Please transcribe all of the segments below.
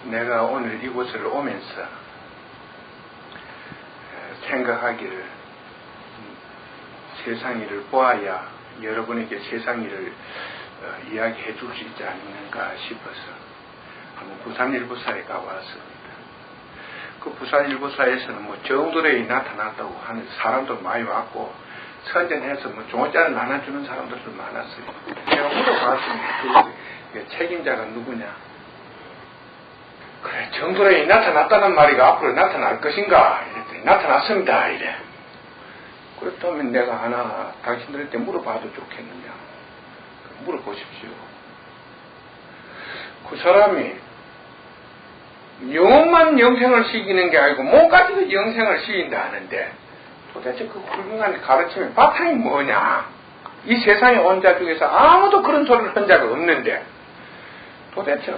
내가 오늘 이곳을 오면서 생각하기를 세상 일을 보아야 여러분에게 세상 일을 이야기해 줄 수 있지 않는가 싶어서 한번 부산일보사에 가봤습니다. 그 부산일보사에서는 뭐 정도래에 나타났다고 하는 사람도 많이 왔고 선전해서 뭐 종어짜를 나눠주는 사람들도 많았어요. 제가 물어봤습니다. 그 책임자가 누구냐? 그래, 정도래에 나타났다는 말이가 앞으로 나타날 것인가? 이랬더니 나타났습니다. 이래. 그렇다면 내가 하나 당신들한테 물어봐도 좋겠느냐? 물어보십시오. 그 사람이 영혼만 영생을 시키는 게 아니고 몸까지도 영생을 시킨다 하는데 도대체 그 훌륭한 가르침의 바탕이 뭐냐? 이 세상에 온 자 중에서 아무도 그런 소리를 한 자가 없는데 도대체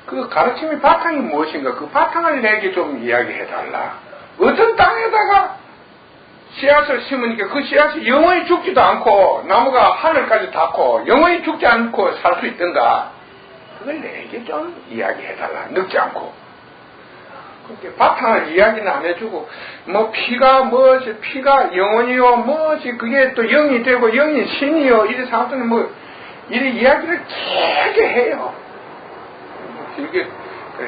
그 가르침의 바탕이 무엇인가? 그 바탕을 내게 좀 이야기해달라. 어떤 땅에다가 씨앗을 심으니까 그 씨앗이 영원히 죽지도 않고 나무가 하늘까지 닿고 영원히 죽지 않고 살 수 있던가? 그걸 내게 좀 이야기해달라. 늙지 않고. 그렇게 바탕을 이야기는 안 해주고 뭐 피가 영원이요 뭐지 그게 또 영이 되고 영이 신이요 이래 사람들은 뭐 이래 이야기를 길게 해요. 길게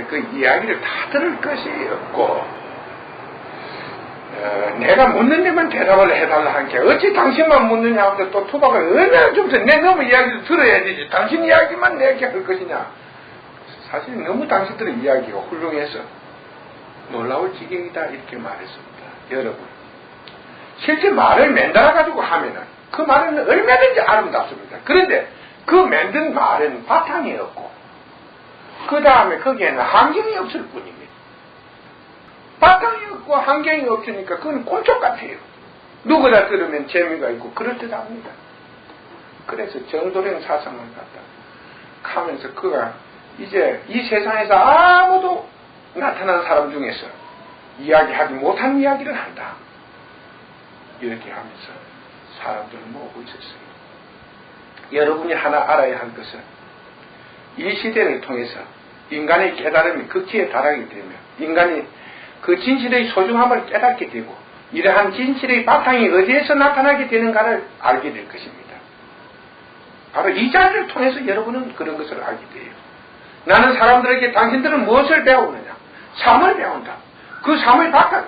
그 이야기를 다 들을 것이 없고 내가 묻는 데만 대답을 해달라 한 게 어찌 당신만 묻느냐 하면서 또 투박을 얼마나 좀 내 너무 이야기를 들어야 되지 당신 이야기만 내게 할 것이냐. 사실 너무 당신들의 이야기가 훌륭해서 놀라울 지경이다 이렇게 말했습니다. 여러분 실제 말을 만들어 가지고 하면은 그 말은 얼마든지 아름답습니다. 그런데 그 만든 말은 바탕이 없고 그 다음에 거기에는 환경이 없을 뿐입니다. 바탕이 없고 환경이 없으니까 그건 꼰촉 같아요. 누구나 들으면 재미가 있고 그럴듯합니다. 그래서 정도령 사상을 갖다 하면서 그가 이제 이 세상에서 아무도 나타난 사람 중에서 이야기하지 못한 이야기를 한다. 이렇게 하면서 사람들을 모으고 있었어요. 여러분이 하나 알아야 할 것은 이 시대를 통해서 인간의 깨달음이 극치에 달하게 되면 인간이 그 진실의 소중함을 깨닫게 되고 이러한 진실의 바탕이 어디에서 나타나게 되는가를 알게 될 것입니다. 바로 이 자리를 통해서 여러분은 그런 것을 알게 돼요. 나는 사람들에게 당신들은 무엇을 배우느냐? 삶을 배운다. 그 삶의 바탕,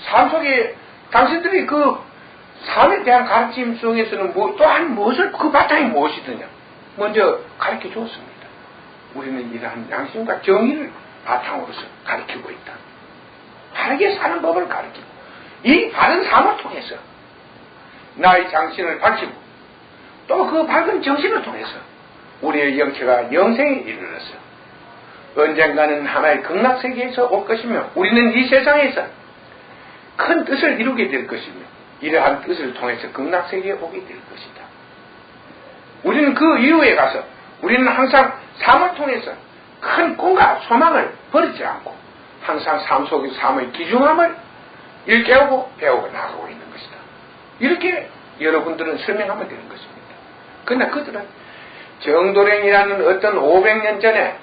삶 속에 당신들이 그 삶에 대한 가르침 속에서는 또한 무엇을 그 바탕이 무엇이더냐? 먼저 가르쳐 주었습니다. 우리는 이러한 양심과 정의를 바탕으로서 가르치고 있다. 바르게 사는 법을 가르치고 이 바른 삶을 통해서 나의 정신을 밝히고 또 그 밝은 정신을 통해서 우리의 영체가 영생에 이르러서 언젠가는 하나의 극락세계에서 올 것이며 우리는 이 세상에서 큰 뜻을 이루게 될 것이며 이러한 뜻을 통해서 극락세계에 오게 될 것이다. 우리는 그 이후에 가서 우리는 항상 삶을 통해서 큰 꿈과 소망을 버리지 않고 항상 삶 속의 삶의 귀중함을 일깨우고 배우고 나가고 있는 것이다. 이렇게 여러분들은 설명하면 되는 것입니다. 그러나 그들은 정도령이라는 어떤 500년 전에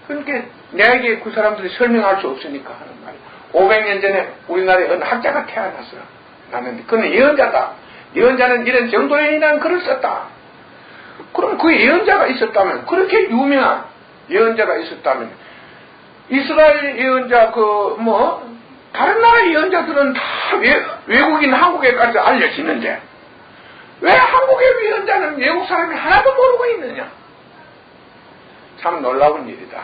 그렇게 내게 그 사람들이 설명할 수 없으니까 하는 말이에요. 500년 전에 우리나라에 어느 학자가 태어났어요. 나는 그는 예언자다. 예언자는 이런 정도령이라는 글을 썼다. 그럼 그 예언자가 있었다면 그렇게 유명한 예언자가 있었다면 이스라엘 예언자 다른 나라 예언자들은 다 외국인 한국에까지 알려지는데 왜 한국의 예언자는 외국 사람이 하나도 모르고 있느냐? 참 놀라운 일이다.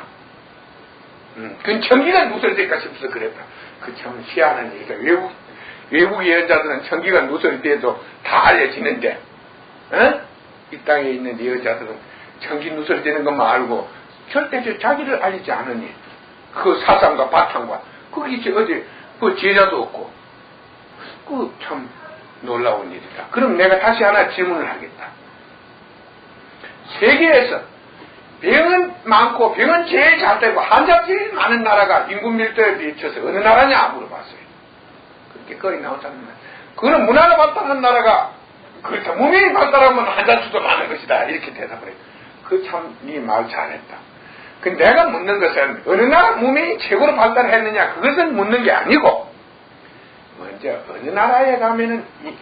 그건 천기가 누설될까 싶어서 그랬다. 그 참 희한한 일이다. 외국 예언자들은 천기가 누설돼도 다 알려지는데 이 땅에 있는 예언자들은 천기 누설되는 것만 알고 절대 자기를 알리지 않으니 그 사상과 바탕과 그게 어디 그 제자도 없고 그 참 놀라운 일이다. 그럼 내가 다시 하나 질문을 하겠다. 세계에서 병은 많고 병은 제일 잘 되고 환자 제일 많은 나라가 인구 밀도에 비춰서 어느 나라냐 물어봤어요. 그렇게 거의 나오잖아요. 그거는 문화가 발달한 나라가 그렇다. 문명이 발달하면 환자 수도 많은 것이다. 이렇게 대답을 해요. 그 참 네 말 잘했다. 그 내가 묻는 것은 어느 나라 문명이 최고로 발달했느냐 그것은 묻는 게 아니고 먼저 어느 나라에 가면은 이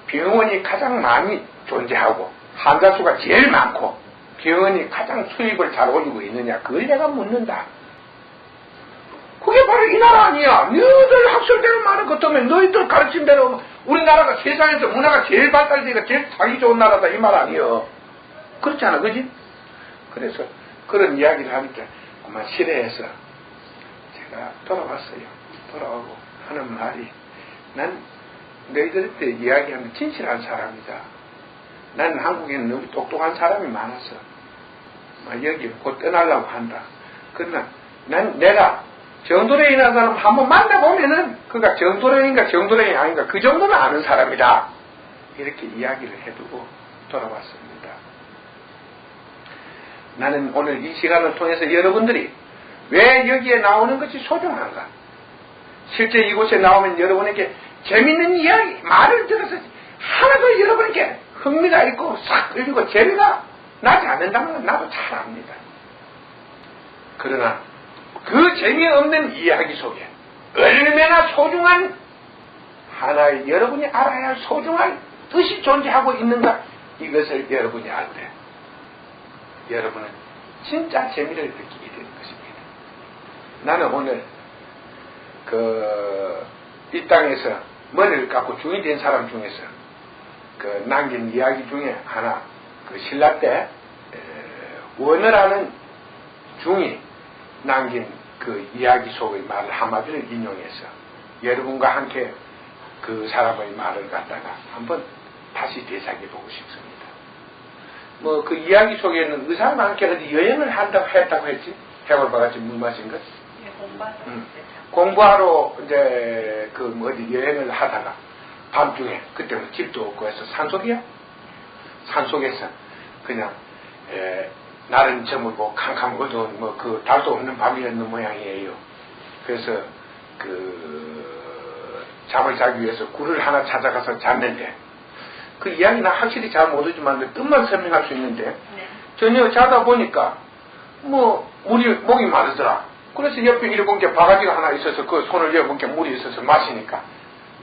병원이 가장 많이 존재하고 환자 수가 제일 많고 병원이 가장 수입을 잘 올리고 있느냐 그걸 내가 묻는다. 그게 바로 이 나라 아니야. 너희들 학술대로 말할 것 때문에 너희들 가르친 대로 우리나라가 세상에서 문화가 제일 발달되니까 제일 살기 좋은 나라다 이 말 아니요. 그렇지 않아 그지? 그래서 그런 이야기를 하니까 그만 실해해서 제가 돌아왔어요. 돌아오고 하는 말이 난 너희들한테 이야기하는 진실한 사람이다. 난 한국에는 너무 똑똑한 사람이 많아서 여기 곧 떠나려고 한다. 그러나 난 내가 정도령이라는 사람 한번 만나보면은 그가 정도령인가 정도령이 아닌가 그 정도는 아는 사람이다. 이렇게 이야기를 해두고 돌아왔습니다. 나는 오늘 이 시간을 통해서 여러분들이 왜 여기에 나오는 것이 소중한가? 실제 이곳에 나오면 여러분에게 재밌는 이야기, 말을 들어서 하나도 여러분에게 흥미가 있고 싹 끌리고 재미가 나지 않는다는 건 나도 잘 압니다. 그러나 그 재미없는 이야기 속에 얼마나 소중한 하나의 여러분이 알아야 할 소중한 뜻이 존재하고 있는가 이것을 여러분이 알 때 여러분은 진짜 재미를 느끼게 되는 것입니다. 나는 오늘 이 땅에서 머리를 깎고 중이 된 사람 중에서 남긴 이야기 중에 하나 신라 때 원어라는 중이 남긴 그 이야기 속의 말 한마디를 인용해서 여러분과 함께 그 사람의 말을 갖다가 한번 다시 되새겨 보고 싶습니다. 그 이야기 속에는 의사와 함께 어디 여행을 했다고 했지? 해골바 같이 물 마신 것? 네, 공부하러 이제 어디 여행을 하다가 밤중에 그때 집도 없고 해서 산속이야? 산속에서 그냥 날은 저물고 캄캄 어두운 달도 없는 밤이었는 모양이에요. 그래서 잠을 자기 위해서 굴을 하나 찾아가서 잤는데 그 이야기는 확실히 잘 모르지만 뜻만 설명할 수 있는데 네. 저녁 자다 보니까 목이 마르더라. 그래서 옆에 일본 게 바가지가 하나 있어서 그 손을 여본 게 물이 있어서 마시니까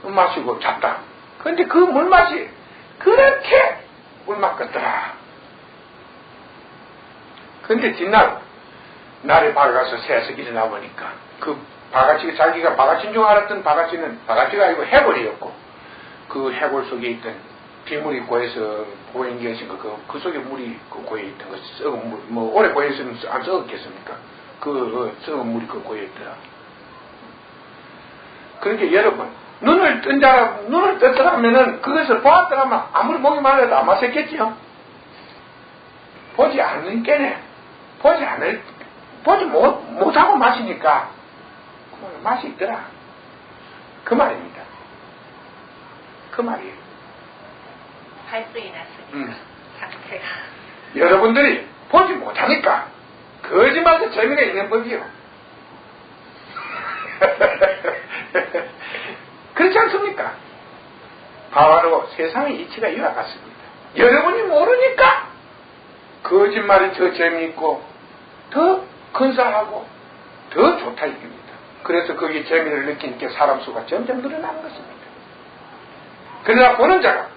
마시고 잤다. 그런데 그 물맛이 그렇게 물맛 같더라. 근데 뒷날 날이 밝아서 새서 일어나 보니까 그 바가지가 자기가 바가지인 줄 알았던 바가지는 바가지가 아니고 해골이었고 그 해골 속에 있던 비물이 고여서 고인 계신 그 속에 물이 고여 있던 것이 썩은 물 오래 고여 있으면 안 썩었겠습니까? 썩은 물이 고여 있더라. 그러니까 여러분 눈을 떴더라면은 그것을 보았더라면 아무리 목이 말라도 안 마셨겠지요? 보지 않는 게네. 보지 못하고 마시니까 맛이 있더라. 그 말입니다. 그 말이에요. 발성이 났으니까 상태가 여러분들이 보지 못하니까 거짓말도 재미가 있는 법이요. 그렇지 않습니까? 바로 세상의 이치가 이와 같습니다. 여러분이 모르니까 거짓말이 더 재미있고 더 근사하고 더 좋다 이겁니다. 그래서 거기에 재미를 느끼니까 사람 수가 점점 늘어나는 것입니다. 그러나 보는 자가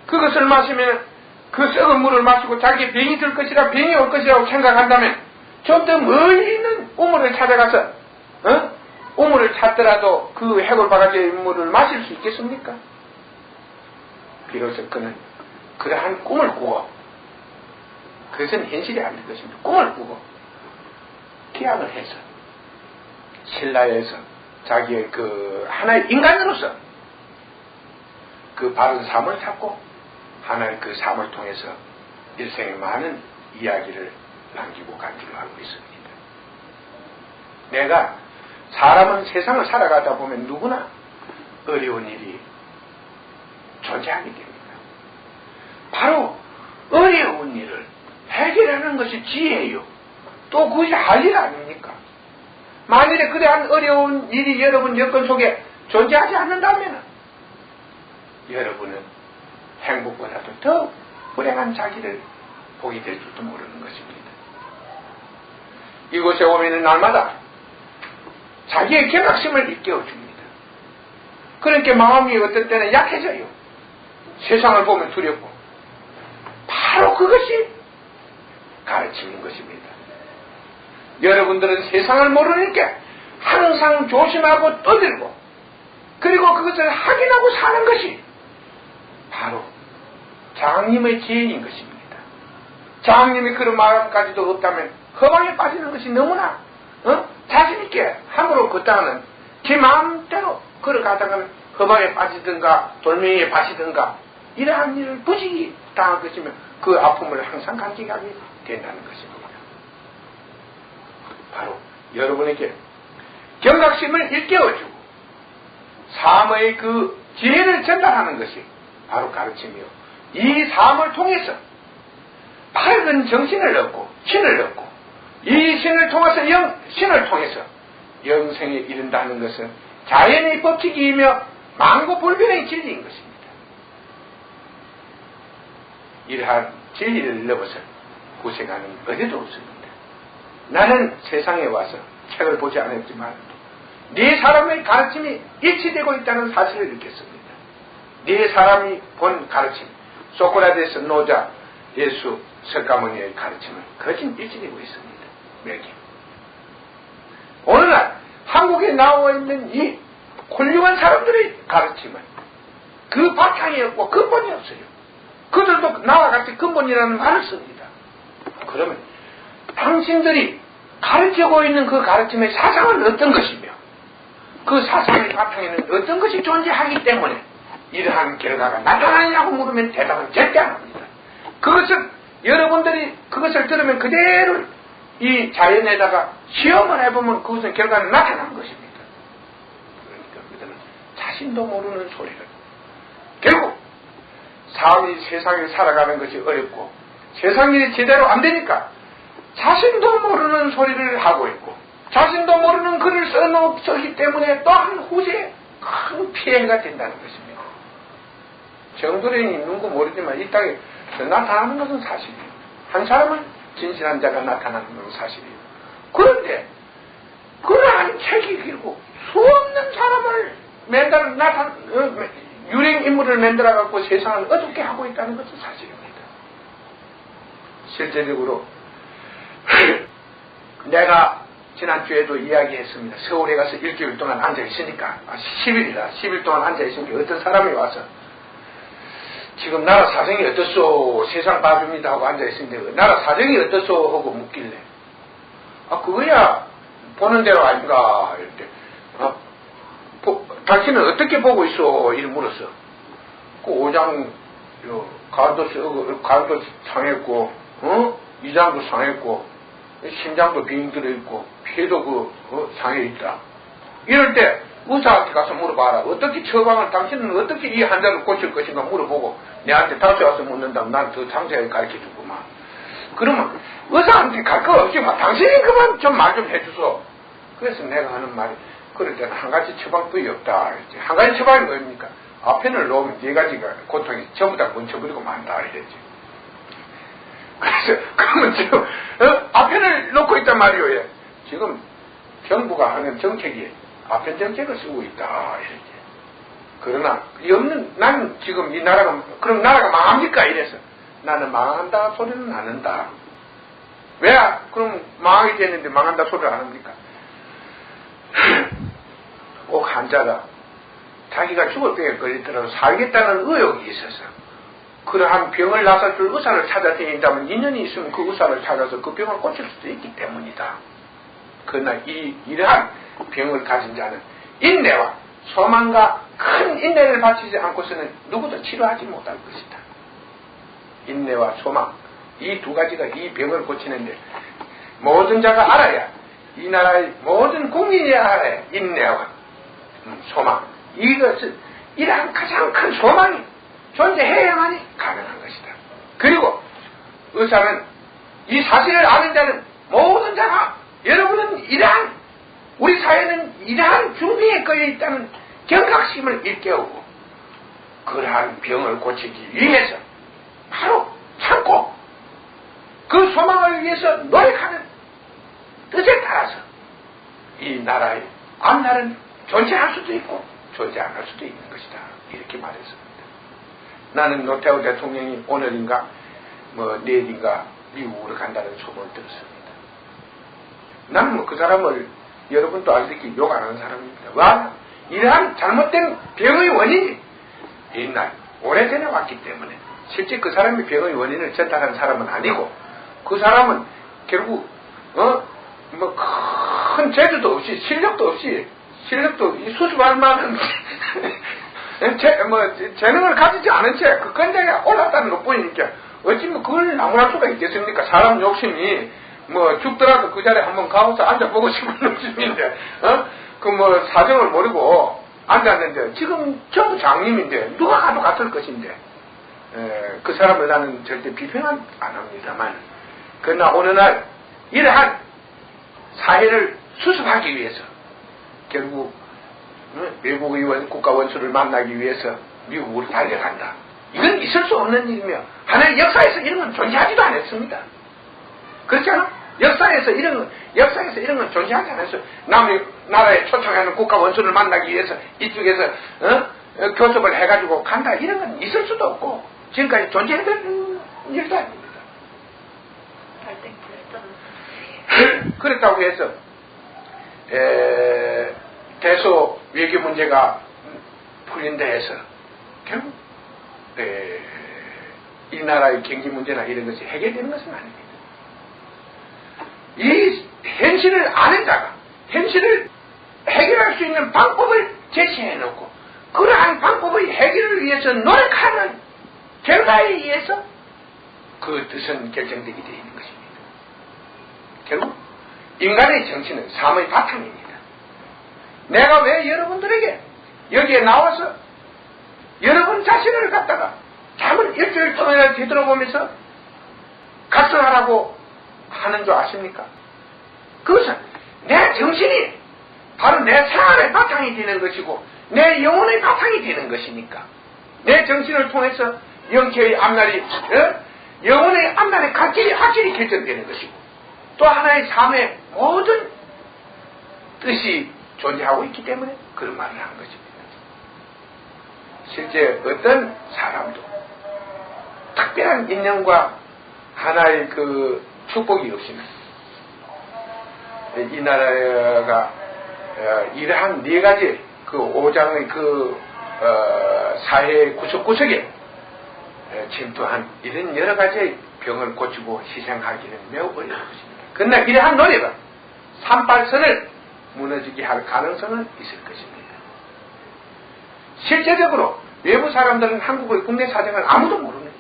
그것을 마시면 그 썩은 물을 마시고 자기 병이 들 것이라 병이 올 것이라고 생각한다면 좀 더 멀리 있는 우물을 찾아가서 우물을 찾더라도 그 해골 바가지의 물을 마실 수 있겠습니까? 비로소 그는 그러한 꿈을 꾸고 그것은 현실이 안 될 것입니다. 꿈을 꾸고 기약을 해서 신라에서 자기의 하나의 인간으로서 그 바른 삶을 찾고 하나의 그 삶을 통해서 일생의 많은 이야기를 남기고 간 줄로 알고 있습니다. 내가 사람은 세상을 살아가다 보면 누구나 어려운 일이 존재하게 됩니다. 바로 어려운 일을 해결하는 것이 지혜예요. 또 그것이 할 일 아닙니까? 만일에 그러한 어려운 일이 여러분 여건 속에 존재하지 않는다면 여러분은 행복보다도 더 불행한 자기를 보게 될 줄도 모르는 것입니다. 이곳에 오면 날마다 자기의 경각심을 일깨워줍니다. 그러니까 마음이 어떤 때는 약해져요. 세상을 보면 두렵고. 바로 그것이 가르치는 것입니다. 여러분들은 세상을 모르니까 항상 조심하고 떠들고 그리고 그것을 확인하고 사는 것이 바로 장님의 지혜인 것입니다. 장님이 그런 마음까지도 없다면 허망에 빠지는 것이 너무나 자신있게 함부로 걷다가는 제 마음대로 걸어가다가는 허망에 빠지든가 돌멩이에 빠지든가 이러한 일을 부지기 당할 것이면 그 아픔을 항상 간직하게 된다는 것입니다. 바로 여러분에게 경각심을 일깨워주고 삶의 그 지혜를 전달하는 것이 바로 가르치며 이 삶을 통해서 밝은 정신을 얻고 신을 얻고 이 신을 통해서 신을 통해서 영생에 이른다는 것은 자연의 법칙이며 만고불변의 진리인 것입니다. 이러한 진리를 넘어서 고생하는 어디도 없습니다. 나는 세상에 와서 책을 보지 않았지만 네 사람의 가르침이 일치되고 있다는 사실을 느꼈습니다. 네 사람이 본 가르침, 소크라테스, 노자, 예수, 석가모니의 가르침은 거진 일치되고 있습니다. 매기. 오늘날 한국에 나와 있는 이 훌륭한 사람들의 가르침은 그 바탕이 없고 근본이 없어요. 그들도 나와 같이 근본이라는 말을 씁니다. 그러면 당신들이 가르치고 있는 그 가르침의 사상은 어떤 것이며 그 사상의 바탕에는 어떤 것이 존재하기 때문에 이러한 결과가 나타나냐고 물으면 대답은 절대 안 합니다. 그것은 여러분들이 그것을 들으면 그대로 이 자연에다가 시험을 해보면 그것은 결과는 나타난 것입니다. 그러니까 그들은 자신도 모르는 소리를 결국 삶이 세상에 살아가는 것이 어렵고 세상이 제대로 안 되니까 자신도 모르는 소리를 하고 있고 자신도 모르는 글을 써놓기 때문에 또한 후세에 큰 피해가 된다는 것입니다. 정도령이 있는 거 모르지만 이 땅에 나타나는 것은 사실이에요. 한 사람은 진실한 자가 나타나는 것은 사실이에요. 그런데 그러한 책이 길고 수없는 사람을 유행인물을 만들어갖고 세상을 어둡게 하고 있다는 것은 사실입니다. 실제적으로 내가 지난주에도 이야기했습니다. 서울에 가서 일주일 동안 앉아있으니까 10일 동안 앉아있으니까 어떤 사람이 와서 지금 나라 사정이 어떻소 세상 봐줍니다 하고 앉아있는데 나라 사정이 어떻소 하고 묻길래 그거야 보는 대로 아닌가 이럴 때 당신은 어떻게 보고 있어 이를 물었어. 그 오장 간도 상했고 이장도 상했고 심장도 빙 들어있고 폐도 상해 있다. 이럴 때 의사한테 가서 물어봐라. 어떻게 처방을 당신은 어떻게 이 환자를 고칠 것인가 물어보고 내한테 다시 와서 묻는다면 난 더 상세하게 가르쳐주구만. 그러면 의사한테 갈 거 없지만 당신이 그만 좀 말 좀 해주소. 그래서 내가 하는 말이 그럴 때는 한 가지 처방법이 없다. 한 가지 처방이 뭡니까? 아펜을 놓으면 네 가지가 고통이 전부 다 멈춰버리고 만다 이랬지. 그래서 그러면 지금 아펜을 놓고 있단 말이오. 예. 지금 정부가 하는 정책이 아펜 정책을 쓰고 있다 이랬지. 그러나 나는 지금 이 나라가 그럼 나라가 망합니까? 이래서 나는 망한다 소리는 안 한다. 왜? 그럼 망하게 됐는데 망한다 소리를 안 합니까? 꼭 환자가 자기가 죽을 병에 걸리더라도 살겠다는 의욕이 있어서 그러한 병을 나서줄 의사를 찾아다닌다면 인연이 있으면 그 의사를 찾아서 그 병을 고칠 수도 있기 때문이다. 그러나 이러한 병을 가진 자는 인내와 소망과 큰 인내를 바치지 않고서는 누구도 치료하지 못할 것이다. 인내와 소망 이 두 가지가 이 병을 고치는데 모든 자가 알아야 이 나라의 모든 국민이 알아야 인내와 소망 이것은 이러한 가장 큰 소망이 존재해야만이 가능한 것이다. 그리고 의사는 이 사실을 아는 자는 모든 자가 여러분은 이러한 우리 사회는 이러한 중병에 걸려 있다는 경각심을 일깨우고 그러한 병을 고치기 위해서 바로 참고 그 소망을 위해서 노력하는 뜻에 따라서 이 나라의 앞날은 존재할 수도 있고 존재 안 할 수도 있는 것이다. 이렇게 말했습니다. 나는 노태우 대통령이 오늘인가 내일인가 미국으로 간다는 소문을 들었습니다. 나는 그 사람을 여러분도 알다시피 욕 안 하는 사람입니다. 와, 이러한 잘못된 병의 원인이 옛날 오래전에 왔기 때문에 실제 그 사람이 병의 원인을 전달한 사람은 아니고 그 사람은 결국 큰 재주도 없이 실력도 이 수습할 만한 재능을 가지지 않은 채 그 건장에 올랐다는 것 뿐이니까 어찌 그걸 나무랄 수가 있겠습니까? 사람 욕심이 죽더라도 그 자리에 한번 가고서 앉아보고 싶은 욕심인데 사정을 모르고 앉았는데 지금 전부 장님인데 누가 가도 같을 것인데 그 사람을 나는 절대 비평은 안 합니다만 그러나 어느 날 이러한 사회를 수습하기 위해서 결국 외국 의원 국가 원수를 만나기 위해서 미국으로 달려간다. 이건 있을 수 없는 일이며 하나의 역사에서 이런 건 존재하지도 않았습니다. 그렇잖아? 역사에서 이런 건 존재하지 않았어요. 남의 나라에 초청하는 국가 원수를 만나기 위해서 이쪽에서 교섭을 해가지고 간다. 이런 건 있을 수도 없고 지금까지 존재했던 일도 아닙니다. 그렇다고 해서 대소 외교 문제가 풀린다 해서 결국 이 나라의 경제 문제나 이런 것이 해결되는 것은 아닙니다. 이 현실을 아는 자가 현실을 해결할 수 있는 방법을 제시해 놓고 그러한 방법의 해결을 위해서 노력하는 결과에 의해서 그 뜻은 결정되게 되어 있는 것입니다. 결국 인간의 정신은 삶의 바탕입니다. 내가 왜 여러분들에게 여기에 나와서 여러분 자신을 갖다가 잠을 일주일 동안을 되돌아보면서 각성하라고 하는 줄 아십니까? 그것은 내 정신이 바로 내 생활의 바탕이 되는 것이고 내 영혼의 바탕이 되는 것이니까 내 정신을 통해서 영체의 앞날이 영혼의 앞날의 갈 길이 확실히 결정되는 것이고 또 하나의 삶의 모든 뜻이 존재하고 있기 때문에 그런 말을 한 것입니다. 실제 어떤 사람도 특별한 인연과 하나의 그 축복이 없이는 이 나라가 이러한 네 가지 그 오장의 그 사회의 구석구석에 침투한 이런 여러 가지의 병을 고치고 희생하기는 매우 어려운 것입니다. 그러나 이러한 노력은 산발선을 무너지게 할 가능성은 있을 것입니다. 실제적으로 외부 사람들은 한국의 국내 사정을 아무도 모릅니다.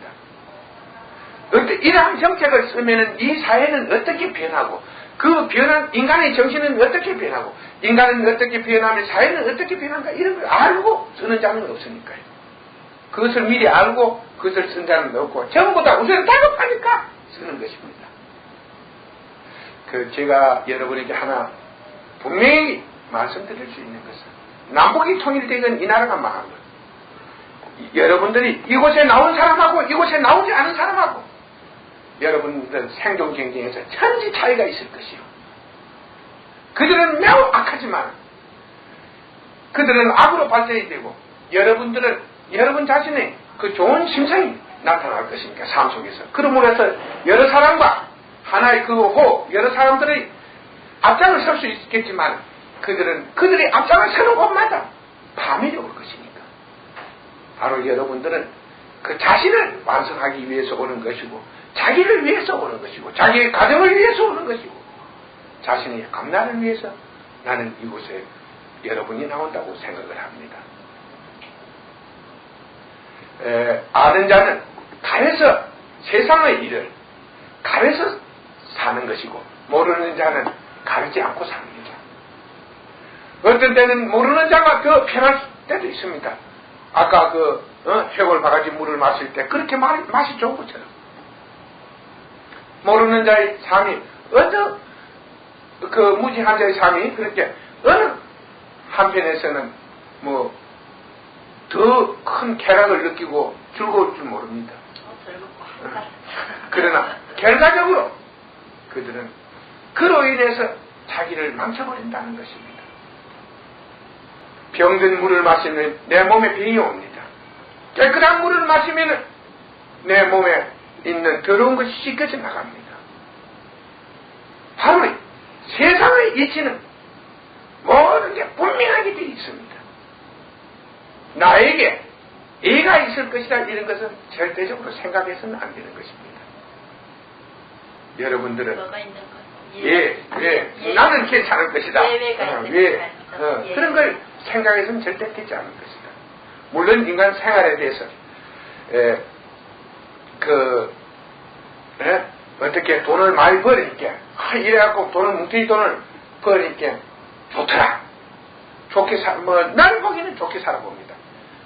이러한 정책을 쓰면은 이 사회는 어떻게 변하고 그 변한 인간의 정신은 어떻게 변하고 인간은 어떻게 변하면 사회는 어떻게 변한가 이런 걸 알고 쓰는 자는 없으니까요. 그것을 미리 알고 그것을 쓴 자는 없고 전부 다 우선 다급하니까 쓰는 것입니다. 제가 여러분에게 하나 분명히 말씀드릴 수 있는 것은 남북이 통일되건 이 나라가 망한 것. 여러분들이 이곳에 나온 사람하고 이곳에 나오지 않은 사람하고 여러분들 생존 경쟁에서 천지 차이가 있을 것이요. 그들은 매우 악하지만 그들은 악으로 발전이 되고 여러분들은 여러분 자신의 그 좋은 심성이 나타날 것입니까? 삶 속에서. 그러므로 해서 여러 사람과 하나의 그 호흡, 여러 사람들의 앞장을 설 수 있겠지만 그들이 앞장을 서는 곳마다 파멸이 올 것이니까. 바로 여러분들은 그 자신을 완성하기 위해서 오는 것이고 자기를 위해서 오는 것이고 자기의 가정을 위해서 오는 것이고 자신의 앞날을 위해서 나는 이곳에 여러분이 나온다고 생각을 합니다. 아는 자는 가려서 세상의 일을 가려서 사는 것이고 모르는 자는 가리지 않고 삽니다. 어떤 때는 모르는 자가 더 편할 때도 있습니다. 아까 해골 바가지 물을 마실 때 그렇게 맛이 좋은 것처럼 모르는 자의 삶이 어느 무지한 자의 삶이 그렇게 어느 한편에서는 더 큰 쾌락을 느끼고 즐거울 줄 모릅니다. 그러나 결과적으로 그들은 그로 인해서 자기를 망쳐버린다는 것입니다. 병든 물을 마시면 내 몸에 병이 옵니다. 깨끗한 물을 마시면 내 몸에 있는 더러운 것이 씻겨져 나갑니다. 바로 세상의 이치는 모든 게 분명하게 되어 있습니다. 나에게 애가 있을 것이다 이런 것은 절대적으로 생각해서는 안 되는 것입니다. 여러분들은 뭐가 있는 것? 나는 괜찮을 것이다. 예외가 있는 것. 그런 걸 생각해서는 절대 되지 않을 것이다. 물론 인간 생활에 대해서 어떻게 돈을 많이 벌으니까 이래갖고 뭉태기 돈을 벌으니까 좋더라. 좋게 나는 보기에는 좋게 살아봅니다.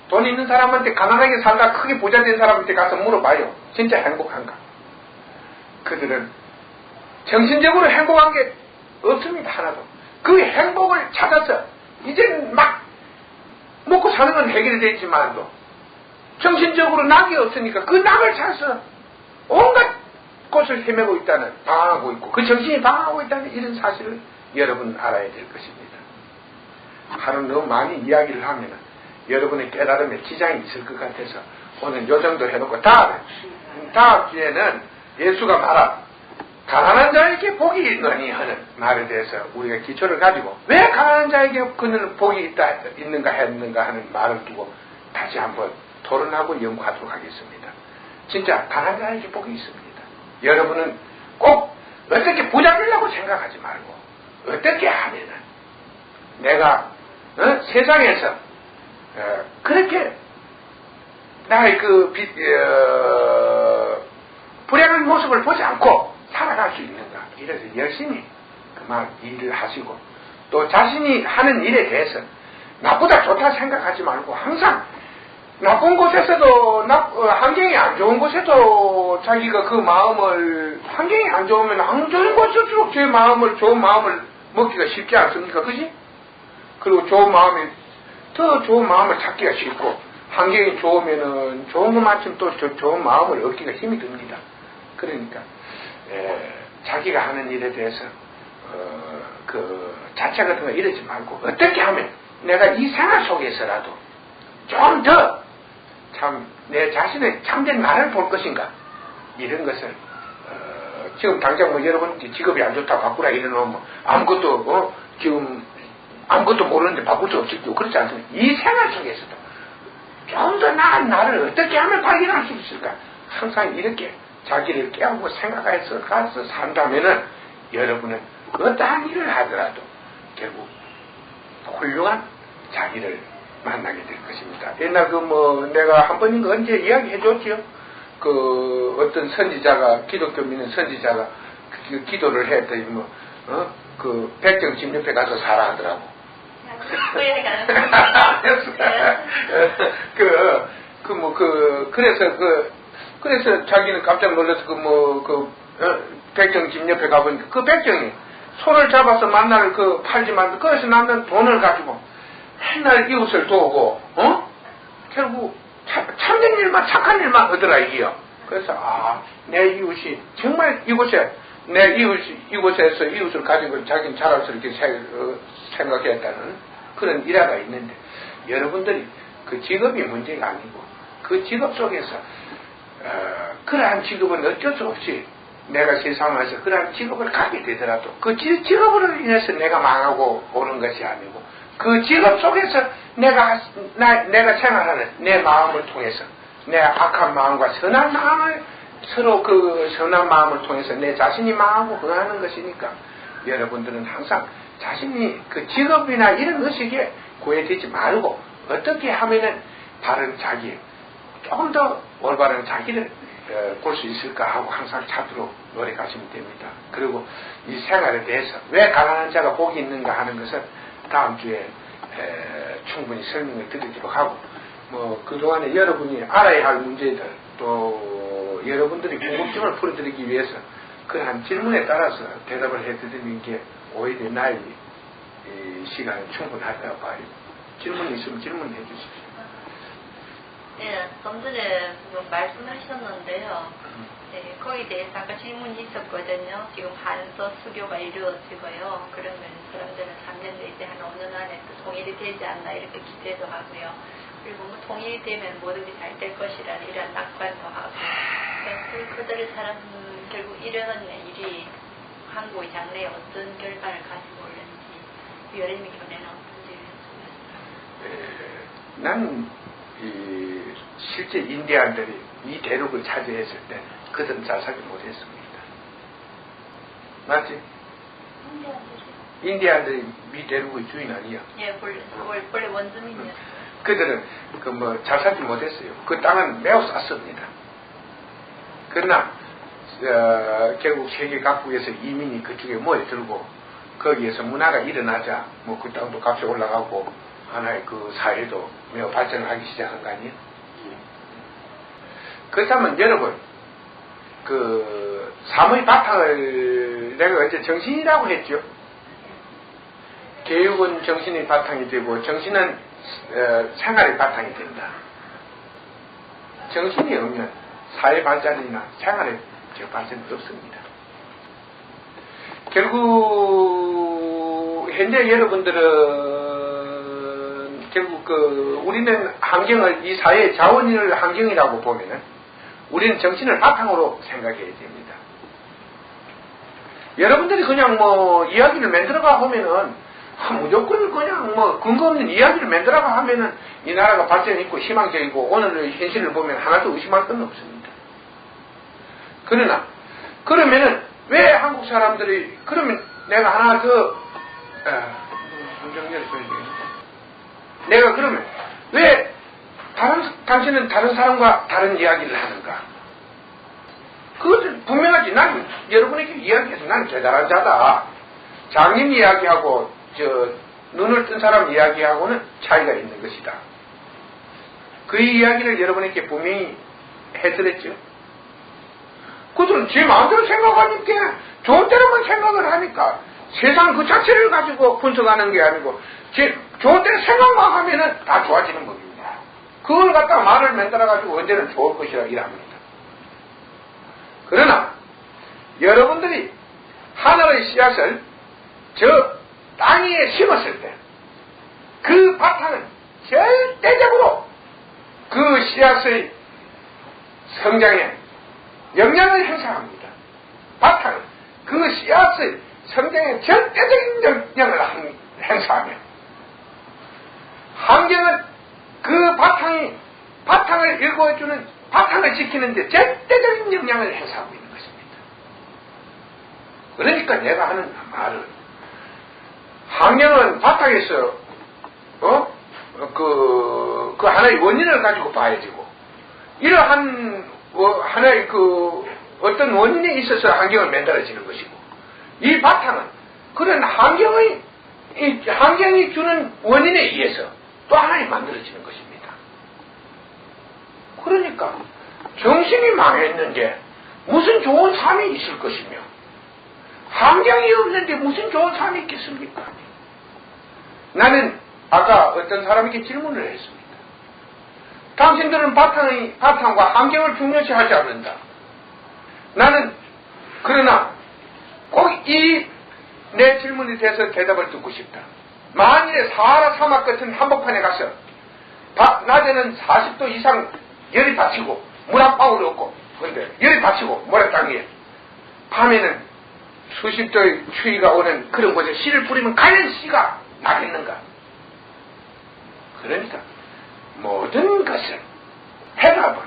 돈 있는 사람한테 가난하게 살다 크게 부자 된 사람한테 가서 물어봐요. 진짜 행복한가? 그들은 정신적으로 행복한 게 없습니다. 하나도. 그 행복을 찾아서 이제는 막 먹고 사는 건 해결이 되지만도 정신적으로 낙이 없으니까 그 낙을 찾아서 온갖 곳을 헤매고 있다는, 방황하고 있고 그 정신이 방황하고 있다는 이런 사실을 여러분 알아야 될 것입니다. 하루 너무 많이 이야기를 하면 여러분의 깨달음에 지장이 있을 것 같아서 오늘 요 정도 해놓고 다음 주에는 예수가 말한 가난한 자에게 복이 있느니 하는 말에 대해서 우리가 기초를 가지고 왜 가난한 자에게 그는 복이 있는가 했는가 하는 말을 두고 다시 한번 토론하고 연구하도록 하겠습니다. 진짜 가난한 자에게 복이 있습니다. 여러분은 꼭 어떻게 부자 되려고 생각하지 말고 어떻게 하면은 내가 세상에서 그렇게 나의 불행한 모습을 보지 않고 살아갈 수 있는가. 이래서 열심히 그만 일을 하시고 또 자신이 하는 일에 대해서 나쁘다 좋다 생각하지 말고 항상 나쁜 곳에서도 환경이 안 좋은 곳에도 자기가 그 마음을 환경이 안 좋으면 안 좋은 곳일수록 제 마음을 좋은 마음을 먹기가 쉽지 않습니까? 그지? 그리고 좋은 마음이 더 좋은 마음을 찾기가 쉽고 환경이 좋으면은 좋은 것만큼 또 좋은 마음을 얻기가 힘이 듭니다. 그러니까 자기가 하는 일에 대해서 자체 같은 거 이러지 말고 어떻게 하면 내가 이 생활 속에서라도 좀 더 참 내 자신의 참된 나를 볼 것인가 이런 것을 지금 당장 여러분 직업이 안 좋다 바꾸라 이러면 아무것도 지금 아무것도 모르는데 바꿀 수 없겠죠. 그렇지 않습니까? 이 생활 속에서도 좀 더 나은 나를 어떻게 하면 발견할 수 있을까? 항상 이렇게 자기를 깨우고 생각해서 가서 산다면은 여러분은 어떠한 일을 하더라도 결국 훌륭한 자기를 만나게 될 것입니다. 옛날 내가 한 번인가 언제 이야기해 줬지요? 어떤 선지자가, 기독교 믿는 선지자가 기도를 했더니 백정 집 옆에 가서 살아 하더라고. 그래서 자기는 깜짝 놀라서 백정 집 옆에 가보니까 그 백정이 손을 잡아서 만날 팔지만 거기서 남는 돈을 가지고 맨날 이웃을 도우고 결국 참된 일만 착한 일만 하더라 이게요. 그래서 내 이웃이 정말 이곳에서 이웃을 가지고 자기는 자랑스럽게 생각했다는 그런 일화가 있는데 여러분들이 그 직업이 문제가 아니고 그 직업 속에서 그러한 직업은 어쩔 수 없이 내가 세상에서 그러한 직업을 가게 되더라도 그 직업으로 인해서 내가 망하고 오는 것이 아니고 그 직업 속에서 내가 생활하는 내 마음을 통해서 내 악한 마음과 선한 마음을 서로 그 선한 마음을 통해서 내 자신이 망하고 흥하는 것이니까 여러분들은 항상 자신이 그 직업이나 이런 의식에 구애되지 말고 어떻게 하면은 바른 자기 조금 더 올바른 자기를 볼 수 있을까 하고 항상 찾도록 노력하시면 됩니다. 그리고 이 생활에 대해서 왜 가난한 자가 복이 있는가 하는 것은 다음 주에 충분히 설명을 드리도록 하고 그동안에 여러분이 알아야 할 문제들 또 여러분들이 궁금증을 풀어드리기 위해서 그러한 질문에 따라서 대답을 해드리는 게 오히려 나의 시간이 충분할까 봐요. 질문이 있으면 질문해 주십시오. 네, 좀 전에 말씀하셨는데요. 네, 거기에 대해서 아까 질문이 있었거든요. 지금 한서 수교가 이루어지고요. 그러면 사람들은 3년 내지 한 5년 안에 또 통일이 되지 않나 이렇게 기대도 하고요. 그리고 뭐 통일이 되면 모든 게 잘 될 것이라는 이런 낙관도 하고. 그들의 사람은 결국 이런 일이 한국의 장래에 어떤 결과를 가지고 올는지 여름이 견해는 어떤지 나는 실제 인디안들이 이 대륙을 차지했을 때 그들은 잘 살지 못했습니다. 맞지? 인디안들이 미 대륙의 주인 아니야? 예, 원래 원주민이었어요. 그들은 잘 살지 못했어요. 그 땅은 매우 쌌습니다. 그러나 결국 세계 각국에서 이민이 그쪽에 모여들고 거기에서 문화가 일어나자 그 땅도 값이 올라가고 하나의 그 사회도 매우 발전하기 시작한 거 아니에요? 그렇다면 여러분 삶의 바탕을 내가 어제 정신이라고 했죠. 교육은 정신의 바탕이 되고 정신은 생활의 바탕이 된다. 정신이 없는 사회 발전이나 생활의 발전이 없습니다. 결국 현재 여러분들은 결국 우리는 환경을 이 사회의 자원을 환경이라고 보면은 우리는 정신을 바탕으로 생각해야 됩니다. 여러분들이 그냥 이야기를 만들어가 보면은 무조건 그냥 근거 없는 이야기를 만들어가 하면은 이 나라가 발전이 있고 희망적이고 오늘의 현실을 보면 하나도 의심할 건 없습니다. 그러면은 왜 한국 사람들이 그러면 내가 하나 더 정리를 써야 되겠네. 내가 그러면 왜 당신은 다른 사람과 다른 이야기를 하는가? 그것은 분명하지. 나는 여러분에게 이야기해서 나는 대단한 자다. 장님 이야기하고 눈을 뜬 사람 이야기하고는 차이가 있는 것이다. 그 이야기를 여러분에게 분명히 해드렸죠. 그들은 제 마음대로 생각하니까 좋은 대로만 생각을 하니까 세상 그 자체를 가지고 분석하는 게 아니고 좋은 대로 생각만 하면은 다 좋아지는 겁니다. 그걸 갖다가 말을 만들어가지고 언제는 좋을 것이라 일합니다. 그러나 여러분들이 하늘의 씨앗을 저 땅 위에 심었을 때 그 바탕은 절대적으로 그 씨앗의 성장에 영향을 행사합니다. 바탕은 그 씨앗의 성장에 절대적인 영향을 행사하며 환경은 그 바탕을 일궈주는 바탕을 지키는데 절대적인 영향을 행사하고 있는 것입니다. 그러니까 내가 하는 말은 환경은 바탕에서 그 하나의 원인을 가지고 봐야 되고 이러한 하나의 어떤 원인에 있어서 환경을 만들어지는 것이고 이 바탕은 그런 환경이 주는 원인에 의해서 또 하나의 만들어지는 것입니다. 그러니까 정신이 망했는데 무슨 좋은 삶이 있을 것이며 환경이 없는데 무슨 좋은 삶이 있겠습니까? 나는 아까 어떤 사람에게 질문을 했습니다. 당신들은 바탕과 환경을 중요시하지 않는다. 나는 그러나 꼭 내 질문에 대해서 대답을 듣고 싶다. 만일에 사하라 사막 같은 한복판에 가서 낮에는 40도 이상 열이 받치고 물 한 방울 없고 근데 열이 받치고 모래땅 위에 밤에는 수십 도의 추위가 오는 그런 곳에 씨를 뿌리면 과연 씨가 나겠는가? 그러니까 모든 것을 해답은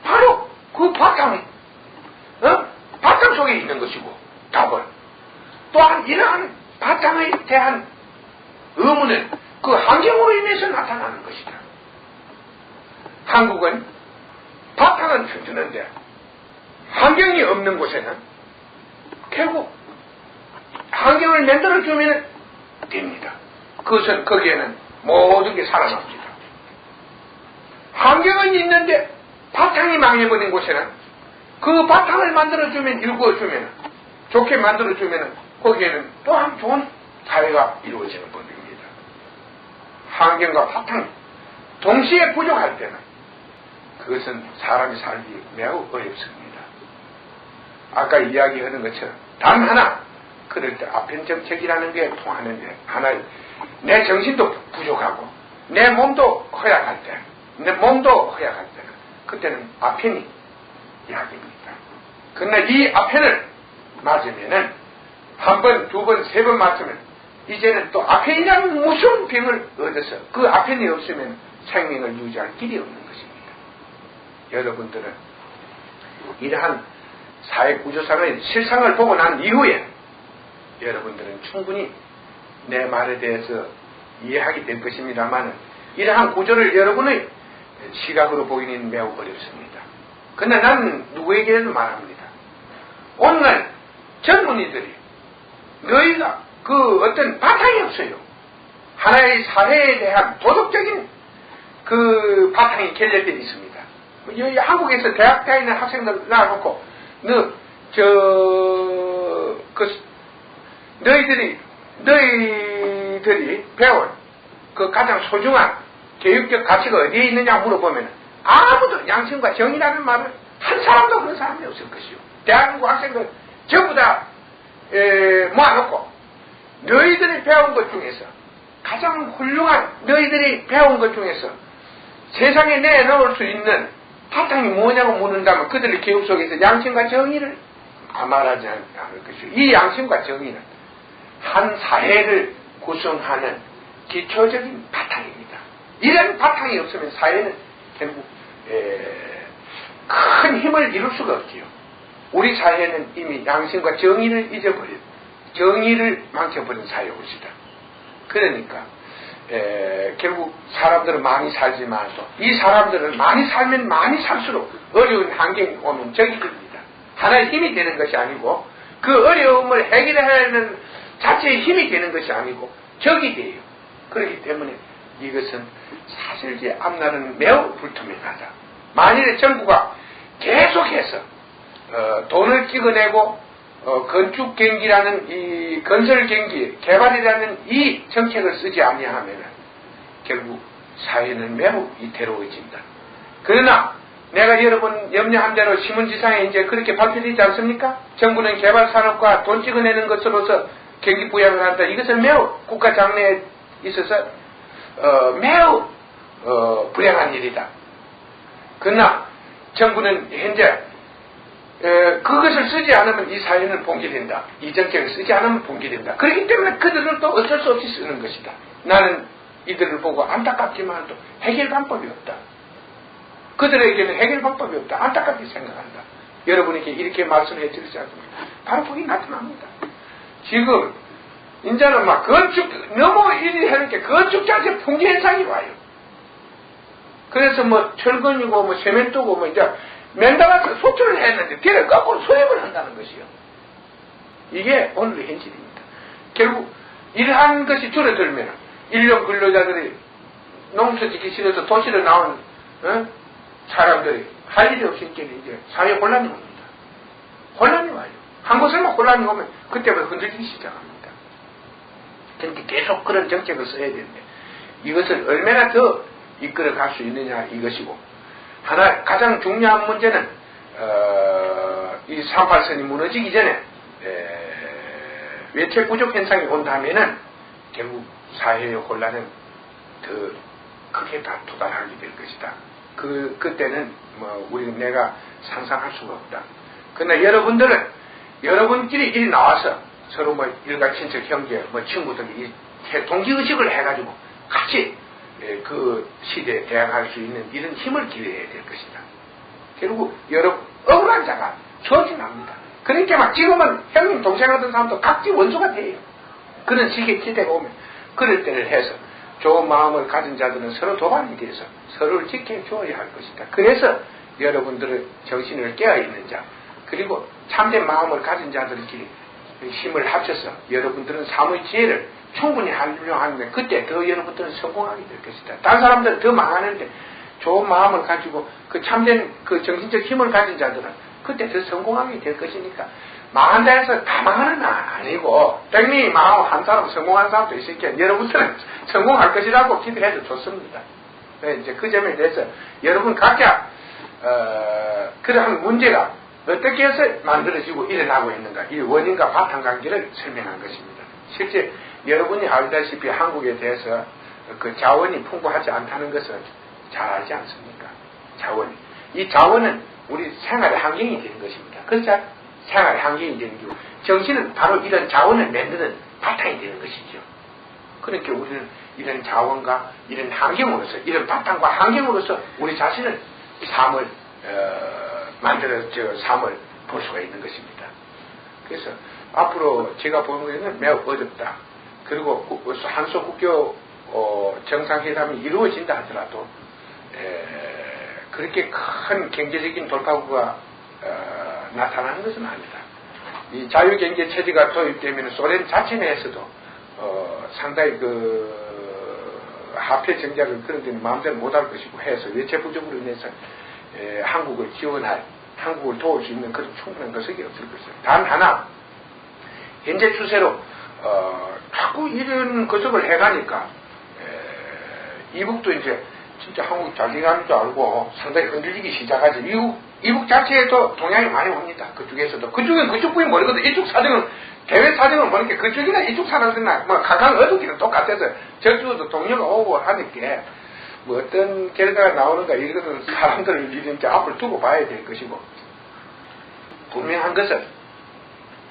바로 그 바탕 속에 있는 것이고 답은 또한 이러한 바탕에 대한 의문은 그 환경으로 인해서 나타나는 것이다. 한국은 바탕은 튼튼한데 환경이 없는 곳에는 결국 환경을 만들어주면 됩니다. 그것은 거기에는 모든 게 살아납니다. 환경은 있는데 바탕이 망해버린 곳에는 그 바탕을 만들어주면 일구어주면 좋게 만들어주면 거기에는 또한 좋은 사회가 이루어지는 법입니다. 환경과 바탕 동시에 부족할 때는 그것은 사람이 살기 매우 어렵습니다. 아까 이야기하는 것처럼 단 하나 그럴 때 아편정책이라는 게 통하는 게 하나 내 정신도 부족하고 내 몸도 허약할 때 내 몸도 허약할 때는 그때는 아편이 약입니다. 그러나 이 아편을 맞으면은 한 번, 두 번, 세 번 맞으면 이제는 또 아편이라는 무서운 병을 얻어서 그 아편이 없으면 생명을 유지할 길이 없는 것입니다. 여러분들은 이러한 사회 구조상의 실상을 보고 난 이후에 여러분들은 충분히 내 말에 대해서 이해하게 될 것입니다만 이러한 구조를 여러분의 시각으로 보기는 매우 어렵습니다. 그러나 나는 누구에게라도 말합니다. 오늘날 젊은이들이 너희가 그 어떤 바탕이 없어요. 하나의 사회에 대한 도덕적인 그 바탕이 결렬되어 있습니다. 여기 한국에서 대학 다니는 학생들 놔놓고 너희들이 배운 그 가장 소중한 교육적 가치가 어디에 있느냐 물어보면 아무도 양심과 정의라는 말을 한 사람도 그런 사람이 없을 것이요. 대한민국 학생들 전부 다 모아놓고 너희들이 배운 것 중에서 가장 훌륭한 너희들이 배운 것 중에서 세상에 내놓을 수 있는 바탕이 뭐냐고 묻는다면 그들의 교육 속에서 양심과 정의를 말하지 않을 것이요. 이 양심과 정의는 한 사회를 구성하는 기초적인 바탕입니다. 이런 바탕이 없으면 사회는 결국 큰 힘을 이룰 수가 없지요. 우리 사회는 이미 양심과 정의를 잊어버린, 정의를 망쳐버린 사회입니다. 그러니까 결국 사람들은 많이 살지만 또 이 사람들은 많이 살면 많이 살수록 어려운 환경이 오면 적이 됩니다. 하나의 힘이 되는 것이 아니고 그 어려움을 해결하는 자체의 힘이 되는 것이 아니고 적이 돼요. 그렇기 때문에 이것은 사실 앞날은 매우 불투명하다. 만일에 정부가 계속해서 돈을 찍어내고 건축 경기라는 이 건설 경기 개발이라는 이 정책을 쓰지 아니하면 결국 사회는 매우 위태로워진다. 그러나 내가 여러분 염려한 대로 신문지상에 이제 그렇게 발표되지 않습니까? 정부는 개발산업과 돈 찍어내는 것으로서 경기 부양을 한다. 이것은 매우 국가 장래에 있어서 매우 불행한 일이다. 그러나 정부는 현재 그것을 쓰지 않으면 이 사회는 봉기된다. 이 정책을 쓰지 않으면 봉기된다. 그렇기 때문에 그들은 또 어쩔 수 없이 쓰는 것이다. 나는 이들을 보고 안타깝지만 또 해결 방법이 없다. 그들에게는 해결 방법이 없다. 안타깝게 생각한다. 여러분에게 이렇게 말씀해 드리지 않습니까? 바로 거기 나타납니다. 지금 이제는 막 건축 너무 일이 하니까 건축 자체 풍기 현상이 와요. 그래서 뭐 철근이고 뭐 세멘트고 뭐 이제 맨다가서 소출을 했는데 뒤를 거꾸로 수입을 한다는 것이요. 이게 오늘의 현실입니다. 결국 이러한 것이 줄어들면 인력 근로자들이 농사 짓기 싫어서 도시로 나온 사람들이 할 일이 없으니까 이제 사회 혼란이 옵니다. 혼란이 와요. 한 곳에만 혼란이 오면 그때부터 흔들리기 시작합니다. 그러니까 계속 그런 정책을 써야 되는데 이것을 얼마나 더 이끌어갈 수 있느냐 이것이고 하나 가장 중요한 문제는 이 38선이 무너지기 전에 외책 부족 현상이 온다면은 결국 사회의 혼란은 더 크게 도달하게 될 것이다. 그때는 뭐 내가 상상할 수가 없다. 그러나 여러분들은 여러분끼리 이리 나와서 서로 뭐 일가 친척 형제 뭐 친구들이 동기의식을 해가지고 같이 그 시대에 대항할 수 있는 이런 힘을 기회해야 될 것이다. 결국 여러분 억울한 자가 소진합니다. 그러니까 막 지금은 형님 동생 같은 사람도 각지 원수가 돼요. 그런 시기의 기대가 오면 그럴 때를 해서 좋은 마음을 가진 자들은 서로 도반이 돼서 서로를 지켜줘야 할 것이다. 그래서 여러분들의 정신을 깨어있는 자 그리고 참된 마음을 가진 자들끼리 힘을 합쳐서 여러분들은 삶의 지혜를 충분히 활용하는데 그때 더 여러분들은 성공하게 될 것이다. 다른 사람들은 더 망하는데 좋은 마음을 가지고 그 참된 그 정신적 힘을 가진 자들은 그때 더 성공하게 될 것이니까 망한다 해서 다 망하는 건 아니고 땡리 망하고 한 사람 성공한 사람도 있으니까 여러분들은 성공할 것이라고 기대해도 좋습니다. 이제 그 점에 대해서 여러분 각자 그러한 문제가 어떻게 해서 만들어지고 일어나고 있는가, 이 원인과 바탕관계를 설명한 것입니다. 실제 여러분이 알다시피 한국에 대해서 그 자원이 풍부하지 않다는 것은 잘 알지 않습니까? 자원이. 이 자원은 우리 생활의 환경이 되는 것입니다. 그렇죠? 생활의 환경이 되는 경우 정신은 바로 이런 자원을 만드는 바탕이 되는 것이죠. 그러니까 우리는 이런 자원과 이런 환경으로서, 이런 바탕과 환경으로서 우리 자신을 삶을 삶을 볼 수가 있는 것입니다. 그래서 앞으로 제가 보는 것은 매우 어렵다. 그리고 한소 국교 정상회담이 이루어진다 하더라도 그렇게 큰 경제적인 돌파구가 나타나는 것은 아니다. 이 자유경제 체제가 도입되면 소련 자체 내에서도 상당히 화폐 정작을 그런 데는 마음대로 못할 것이고 해서 외채 부족으로 인해서 한국을 지원할, 한국을 도울 수 있는 그런 충분한 것이 없을 것이다. 단 하나, 현재 추세로 자꾸 이런 것을 해가니까 이북도 이제 진짜 한국 잘 돼가는 줄 알고 상당히 흔들리기 시작하지. 이북 자체에도 동향이 많이 옵니다. 그쪽에서도. 그쪽은 그쪽 부인 모르거든. 이쪽 사정은, 대외 사정은 모르니까 그쪽이나 이쪽 사람들이나 뭐 각각 어둡기는 똑같아서 저쪽도 동료가 오고 하니까 뭐 어떤 결과가 나오는가 이것은 사람들을 이제 앞을 두고 봐야 될 것이고, 분명한 것은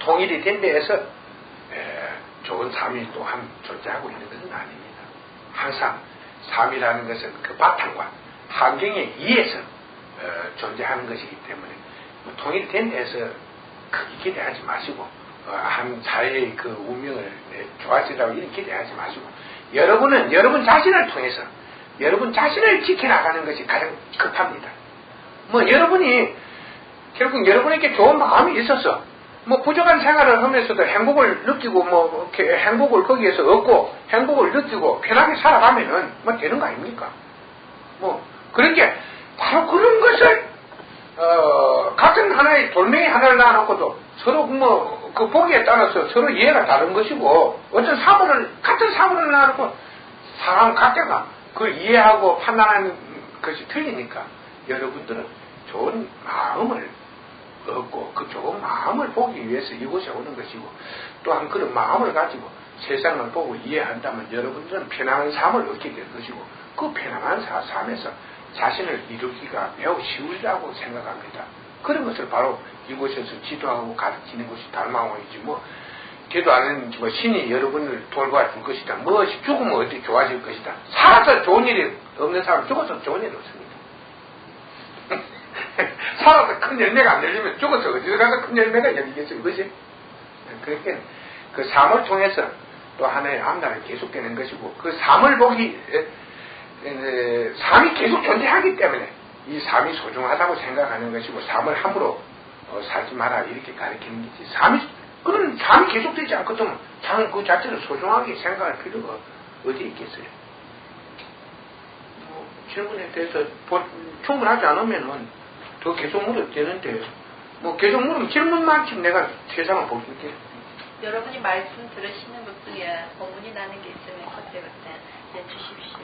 통일이 된 데에서 좋은 삶이 또한 존재하고 있는 것은 아닙니다. 항상 삶이라는 것은 그 바탕과 환경에 의해서 존재하는 것이기 때문에 통일이 된 데에서 크게 기대하지 마시고 한 사회의 그 운명을 좋아지라고 이렇게 기대하지 마시고, 여러분은 여러분 자신을 통해서 여러분 자신을 지켜나가는 것이 가장 급합니다. 뭐 여러분이 결국 여러분에게 좋은 마음이 있어서 뭐 부족한 생활을 하면서도 행복을 느끼고 뭐 행복을 거기에서 얻고 행복을 느끼고 편하게 살아가면은 뭐 되는 거 아닙니까? 뭐 그러니까 바로 그런 것을 같은 하나의 돌멩이 하나를 놔놓고도 서로 뭐 그 보기에 따라서 서로 이해가 다른 것이고, 어떤 같은 사물을 놔놓고 사람 각자가 그걸 이해하고 판단하는 것이 틀리니까 여러분들은 좋은 마음을 얻고 그 좋은 마음을 보기 위해서 이곳에 오는 것이고, 또한 그런 마음을 가지고 세상을 보고 이해한다면 여러분들은 편안한 삶을 얻게 될 것이고, 그 편안한 삶에서 자신을 이루기가 매우 쉬우리라고 생각합니다. 그런 것을 바로 이곳에서 지도하고 가르치는 것이 달마원이지, 뭐 걔도 아는 뭐 신이 여러분을 돌봐줄 것이다, 무엇이 죽으면 어떻게 좋아질 것이다. 살아서 좋은 일이 없는 사람은 죽어서 좋은 일이 없습니다. 살아서 큰 열매가 안 열리면 죽어서 어디서 가서 큰 열매가 열리겠어요, 그지? 그렇게 그 삶을 통해서 또 하나의 앞날을 계속되는 것이고, 그 삶을 보기 삶이 계속 존재하기 때문에 이 삶이 소중하다고 생각하는 것이고, 삶을 함부로 살지 마라 이렇게 가르치는 거지. 그런 삶이 계속되지 않거든 삶 그 자체를 소중하게 생각할 필요가 어디 있겠어요? 뭐 질문에 대해서 충분하지 않으면은 더 계속 물어도 되는데, 뭐 계속 물으면 질문만큼 내가 세상을 볼 수 있게. 여러분이 말씀 들으시는 것 중에 본문이 나는 게 있으면 그때그때 내주십시오.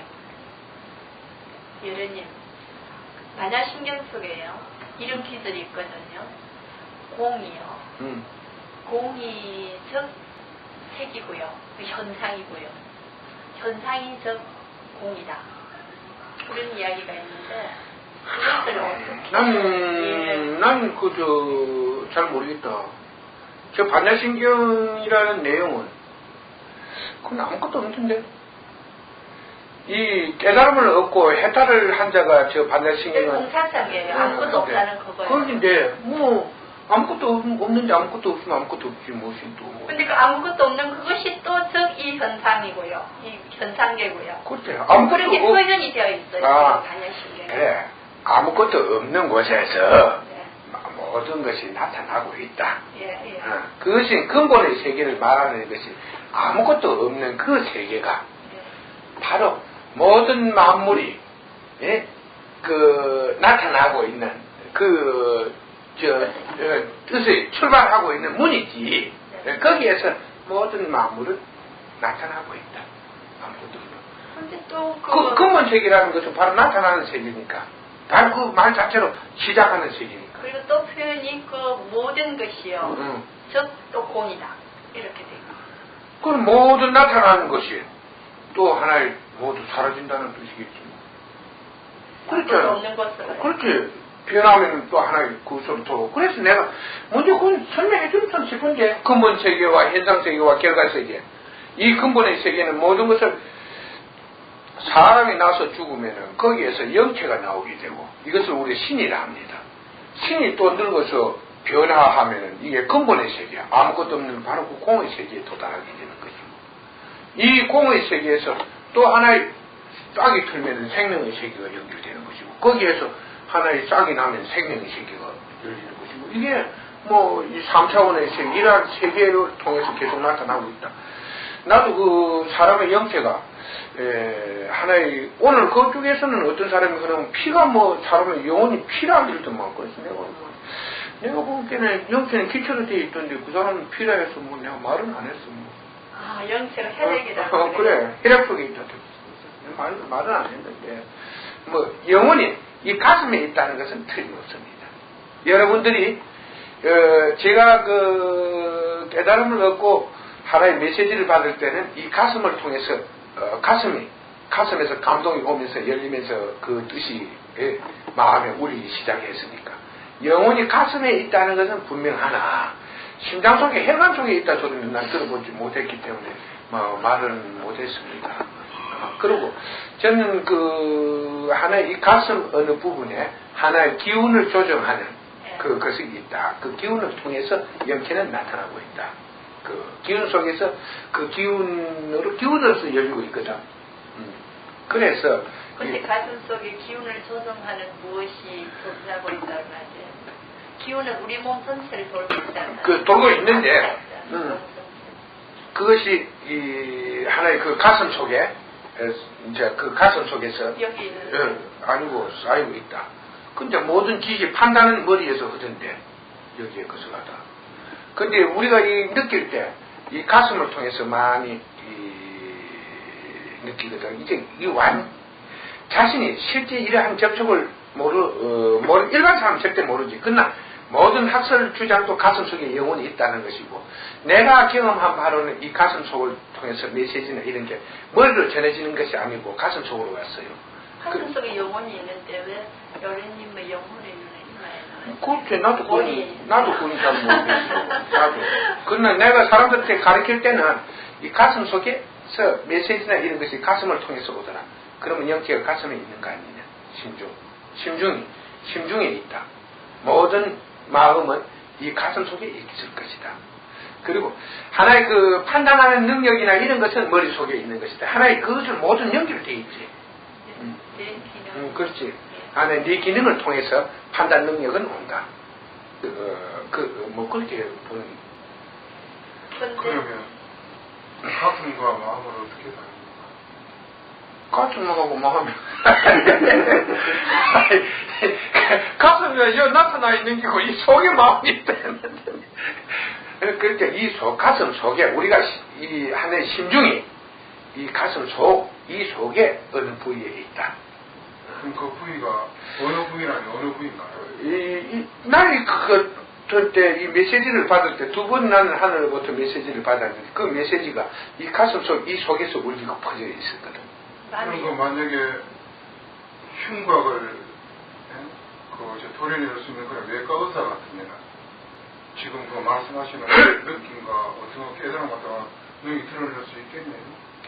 예련님, 반야신경 속에요 이름키들이 있거든요. 공이요. 공이 즉 색이고요. 현상이고요. 현상이 즉 공이다. 그런 이야기가 있는데 그것들을 어떻게? 나는 잘 모르겠다. 저 반야신경이라는 내용은 그건 아무것도 없는데. 이 깨달음을 얻고 해탈을 한 자가 저 반야신경은 공산상이에요. 아무것도 없다는 그거예요. 그런데 뭐 아무것도 없는데 아무것도 없으면 아무것도 없지 무엇이 또. 근데 그 아무것도 없는 그것이 또 즉 이 현상이고요. 이 현상계고요. 그렇죠. 그렇게 표현이 되어 있어요. 반야신경. 그래. 아무것도 없는 곳에서 모든 것이 나타나고 있다. 예. 그것이 근본의 세계를 말하는 것이 아무것도 없는 그 세계가 바로 모든 만물이 나타나고 있는 뜻에 출발하고 있는 문이지. 거기에서 모든 만물은 나타나고 있다. 아무것도 없는. 근데 또 근본 세계라는 것은 바로 나타나는 세계니까. 바로 그 말 자체로 시작하는 세계니까. 그리고 또 표현이 그 모든 것이요. 즉 또 공이다. 이렇게 되고. 그럼 모든 나타나는 것이 또 하나의 모두 사라진다는 뜻이겠지. 그렇죠. 없는 것으로. 그렇지. 변하면 또 하나의 구소로 돌고. 그래서 내가 먼저 그건 설명해 주면 싶은데, 근본 세계와 현상 세계와 결과 세계. 이 근본의 세계는 모든 것을 사람이 나서 죽으면은 거기에서 영체가 나오게 되고, 이것을 우리 신이라 합니다. 신이 또 늙어서 변화하면은 이게 근본의 세계, 아무것도 없는 바로 그 공의 세계에 도달하게 되는 것이고, 이 공의 세계에서 또 하나의 짝이 틀면은 생명의 세계가 연결되는 것이고, 거기에서 하나의 짝이 나면 생명의 세계가 열리는 것이고, 이게 뭐 이 3차원의 세계, 이러한 세계를 통해서 계속 나타나고 있다. 나도 그 사람의 영체가 하나의, 오늘 그쪽에서는 어떤 사람이 그러면 피가 뭐 사람의 영혼이 피라 그러더만. 그래서 내가 보기에는 영체는 기초로 되어 있던데 그 사람은 피라 해서 뭐 내가 말은 안 했어 뭐. 아, 영체가 혈액이라고. 그래, 혈액 속에 있다. 말은 안 했는데, 뭐 영혼이 이 가슴에 있다는 것은 틀림없습니다. 여러분들이 제가 그 깨달음을 얻고 하나의 메시지를 받을 때는 이 가슴을 통해서 가슴에서 감동이 오면서 열리면서 그 뜻이 마음에 울리기 시작했으니까, 영혼이 가슴에 있다는 것은 분명하나 심장 속에 혈관 속에 있다 소리는 난 들어보지 못했기 때문에 말은 못했습니다. 그리고 저는 그 하나의 이 가슴 어느 부분에 하나의 기운을 조정하는 그것이 있다. 그 기운을 통해서 영체는 나타나고 있다. 그 기운 속에서 그 기운으로서 열리고 있거든. 그래서 근데 가슴 속에 기운을 조정하는 무엇이 존재하고 있다고 하죠. 기운은 우리 몸 전체를 돌고 있잖아요. 그 돌고 있는데, 그것이 이 하나의 그 가슴 속에 이제 그 가슴 속에서 여기 있는 아니고 쌓이고 있다. 근데 모든 지식 판단은 머리에서 하던데 여기에 것을 하다. 근데 우리가 이 느낄 때 이 가슴을 통해서 많이 느끼거든. 이제 자신이 실제 이러한 접촉을 일반 사람은 절대 모르지. 그러나 모든 학설 주장도 가슴 속에 영혼이 있다는 것이고, 내가 경험한 바로는 이 가슴 속을 통해서 메시지나 이런 게 머리로 전해지는 것이 아니고 가슴 속으로 왔어요. 가슴 속에 영혼이 있는데 왜 여래님의 영혼의 눈에 그렇지. 나도 그건 잘 모르겠어. 나도. 그러나 내가 사람들한테 가르칠 때는 이 가슴 속에서 메시지나 이런 것이 가슴을 통해서 오더라. 그러면 영체가 가슴에 있는 거 아니냐. 심중에 있다. 모든 마음은 이 가슴 속에 있을 것이다. 그리고 하나의 그 판단하는 능력이나 이런 것은 머릿속에 있는 것이다. 하나의 그것을 모든 연결되어 있지. 그렇지. 안에 네 기능을 통해서 판단 능력은 온다. 그렇게 보는. 그러면 가슴과 마음을 어떻게 다릅니까? 가슴하고 마음이 가슴에 여 나타나 있는 게고 이 속에 마음이 있다는. 그러니까 이 가슴 속에 우리가 이 하나의 심중이 이 가슴 이 속에 어느 부위에 있다. 그럼 그 부위가 어느 부위라니 어느 부위인가요? 나는 그때 이 메시지를 받을 때 두 번 나는 하늘로부터 메시지를 받았는데 그 메시지가 이 가슴 이 속에서 울리고 퍼져 있었거든. 그럼 만약에 흉곽을 도려낼 수 있는 그런 외과 의사 같으면 지금 그 말씀하시는 느낌과 어떤 깨달음 같은 능이 드러낼 수 있겠네요.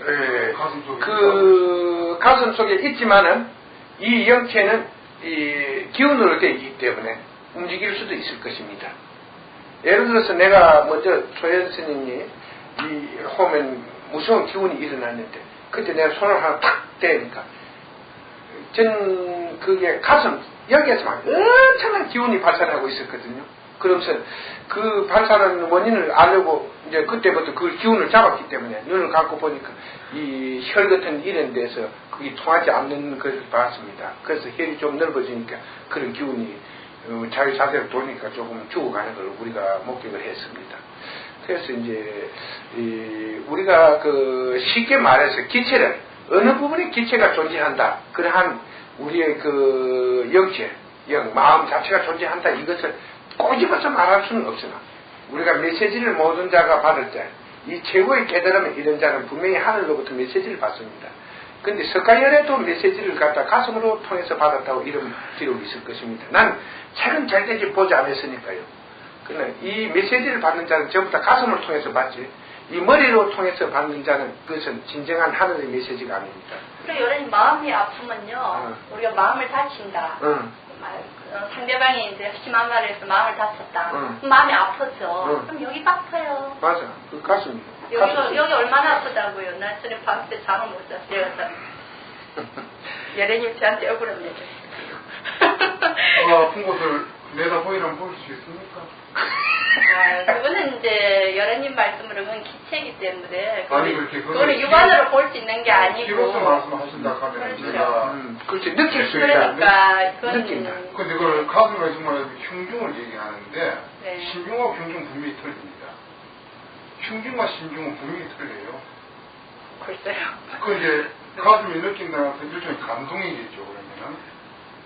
네. 가슴 속에 가슴 속에 있지만은 이 영체는 이 기운으로 되어 있기 때문에 움직일 수도 있을 것입니다. 예를 들어서 내가 먼저 조현 스님이 이 호면 무서운 기운이 일어났는데 그때 내가 손을 하나 탁 대니까 그게 가슴 여기에서 막 엄청난 기운이 발산하고 있었거든요. 그러면서 그 발산하는 원인을 알려고 이제 그때부터 그 기운을 잡았기 때문에 눈을 감고 보니까 이 혈 같은 이런 데서 그게 통하지 않는 것을 봤습니다. 그래서 혈이 좀 넓어지니까 그런 기운이 자기 자세로 돌니까 조금 죽어가는 걸 우리가 목격을 했습니다. 그래서 이제 우리가 그 쉽게 말해서 기체를 어느 부분에 기체가 존재한다. 그러한 우리의 그 영체, 마음 자체가 존재한다 이것을 꼬집어서 말할 수는 없으나 우리가 메시지를 모든 자가 받을 때 이 최고의 깨달음을 이런 자는 분명히 하늘로부터 메시지를 받습니다. 근데 석가열에도 메시지를 갖다 가슴으로 통해서 받았다고 이런 기록이 있을 것입니다. 난 책은 절대 보지 않았으니까요. 그러나 이 메시지를 받는 자는 전부 다 가슴을 통해서 받지 이 머리로 통해서 받는 자는 그것은 진정한 하늘의 메시지가 아닙니다. 그리고 여러분 마음이 아프면요 우리가 마음을 다친다. 상대방이 이제 심한 말을 해서 마음을 다쳤다. 그럼 마음이 아프죠. 그럼 여기가 아파요. 맞아. 그 가슴. 여기 얼마나 아프다고요. 나 전에 밤새 잠을 못 잤어요. 여래님 저한테 억울함 내주세요. 아픈 곳을 내다보이면 볼 수 있습니까? 그거는 이제 여래님 말씀으로 그건 기체이기 때문에 아니 그렇게 그거는 육안으로 볼 수 있는 게 아니고 기록서 말씀하신다 하면 그렇죠. 제가 그렇지 느낄 수 있다. 그러니까 그건 느낀다. 근데 그걸 가슴에 정말 흉중을 얘기하는데 네. 신중하고 흉중 분명히 틀립니다. 흉중과 신중은 분명히 틀려요. 글쎄요. 그 이제 가슴이 느낀다는 것은 일종의 감동이겠죠. 그러면은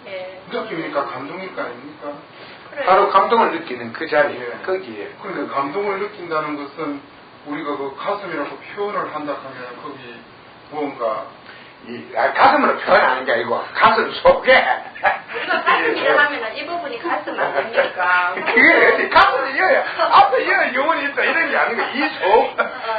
예. 느낌이니까 감동일까 아닙니까? 바로 감동을 느끼는 그 자리에 예. 거기에. 그러니까 감동을 느낀다는 것은 우리가 그 가슴이라고 표현을 한다 하면 거기 무언가 가슴으로 표현하는 게 아니고 가슴 속에 우리가 가슴이라 하면은 이 부분이 가슴 아닙니까? 그게 가슴이 이어야 앞에 이어야 영혼이 있다 이런 게 아니고 이 속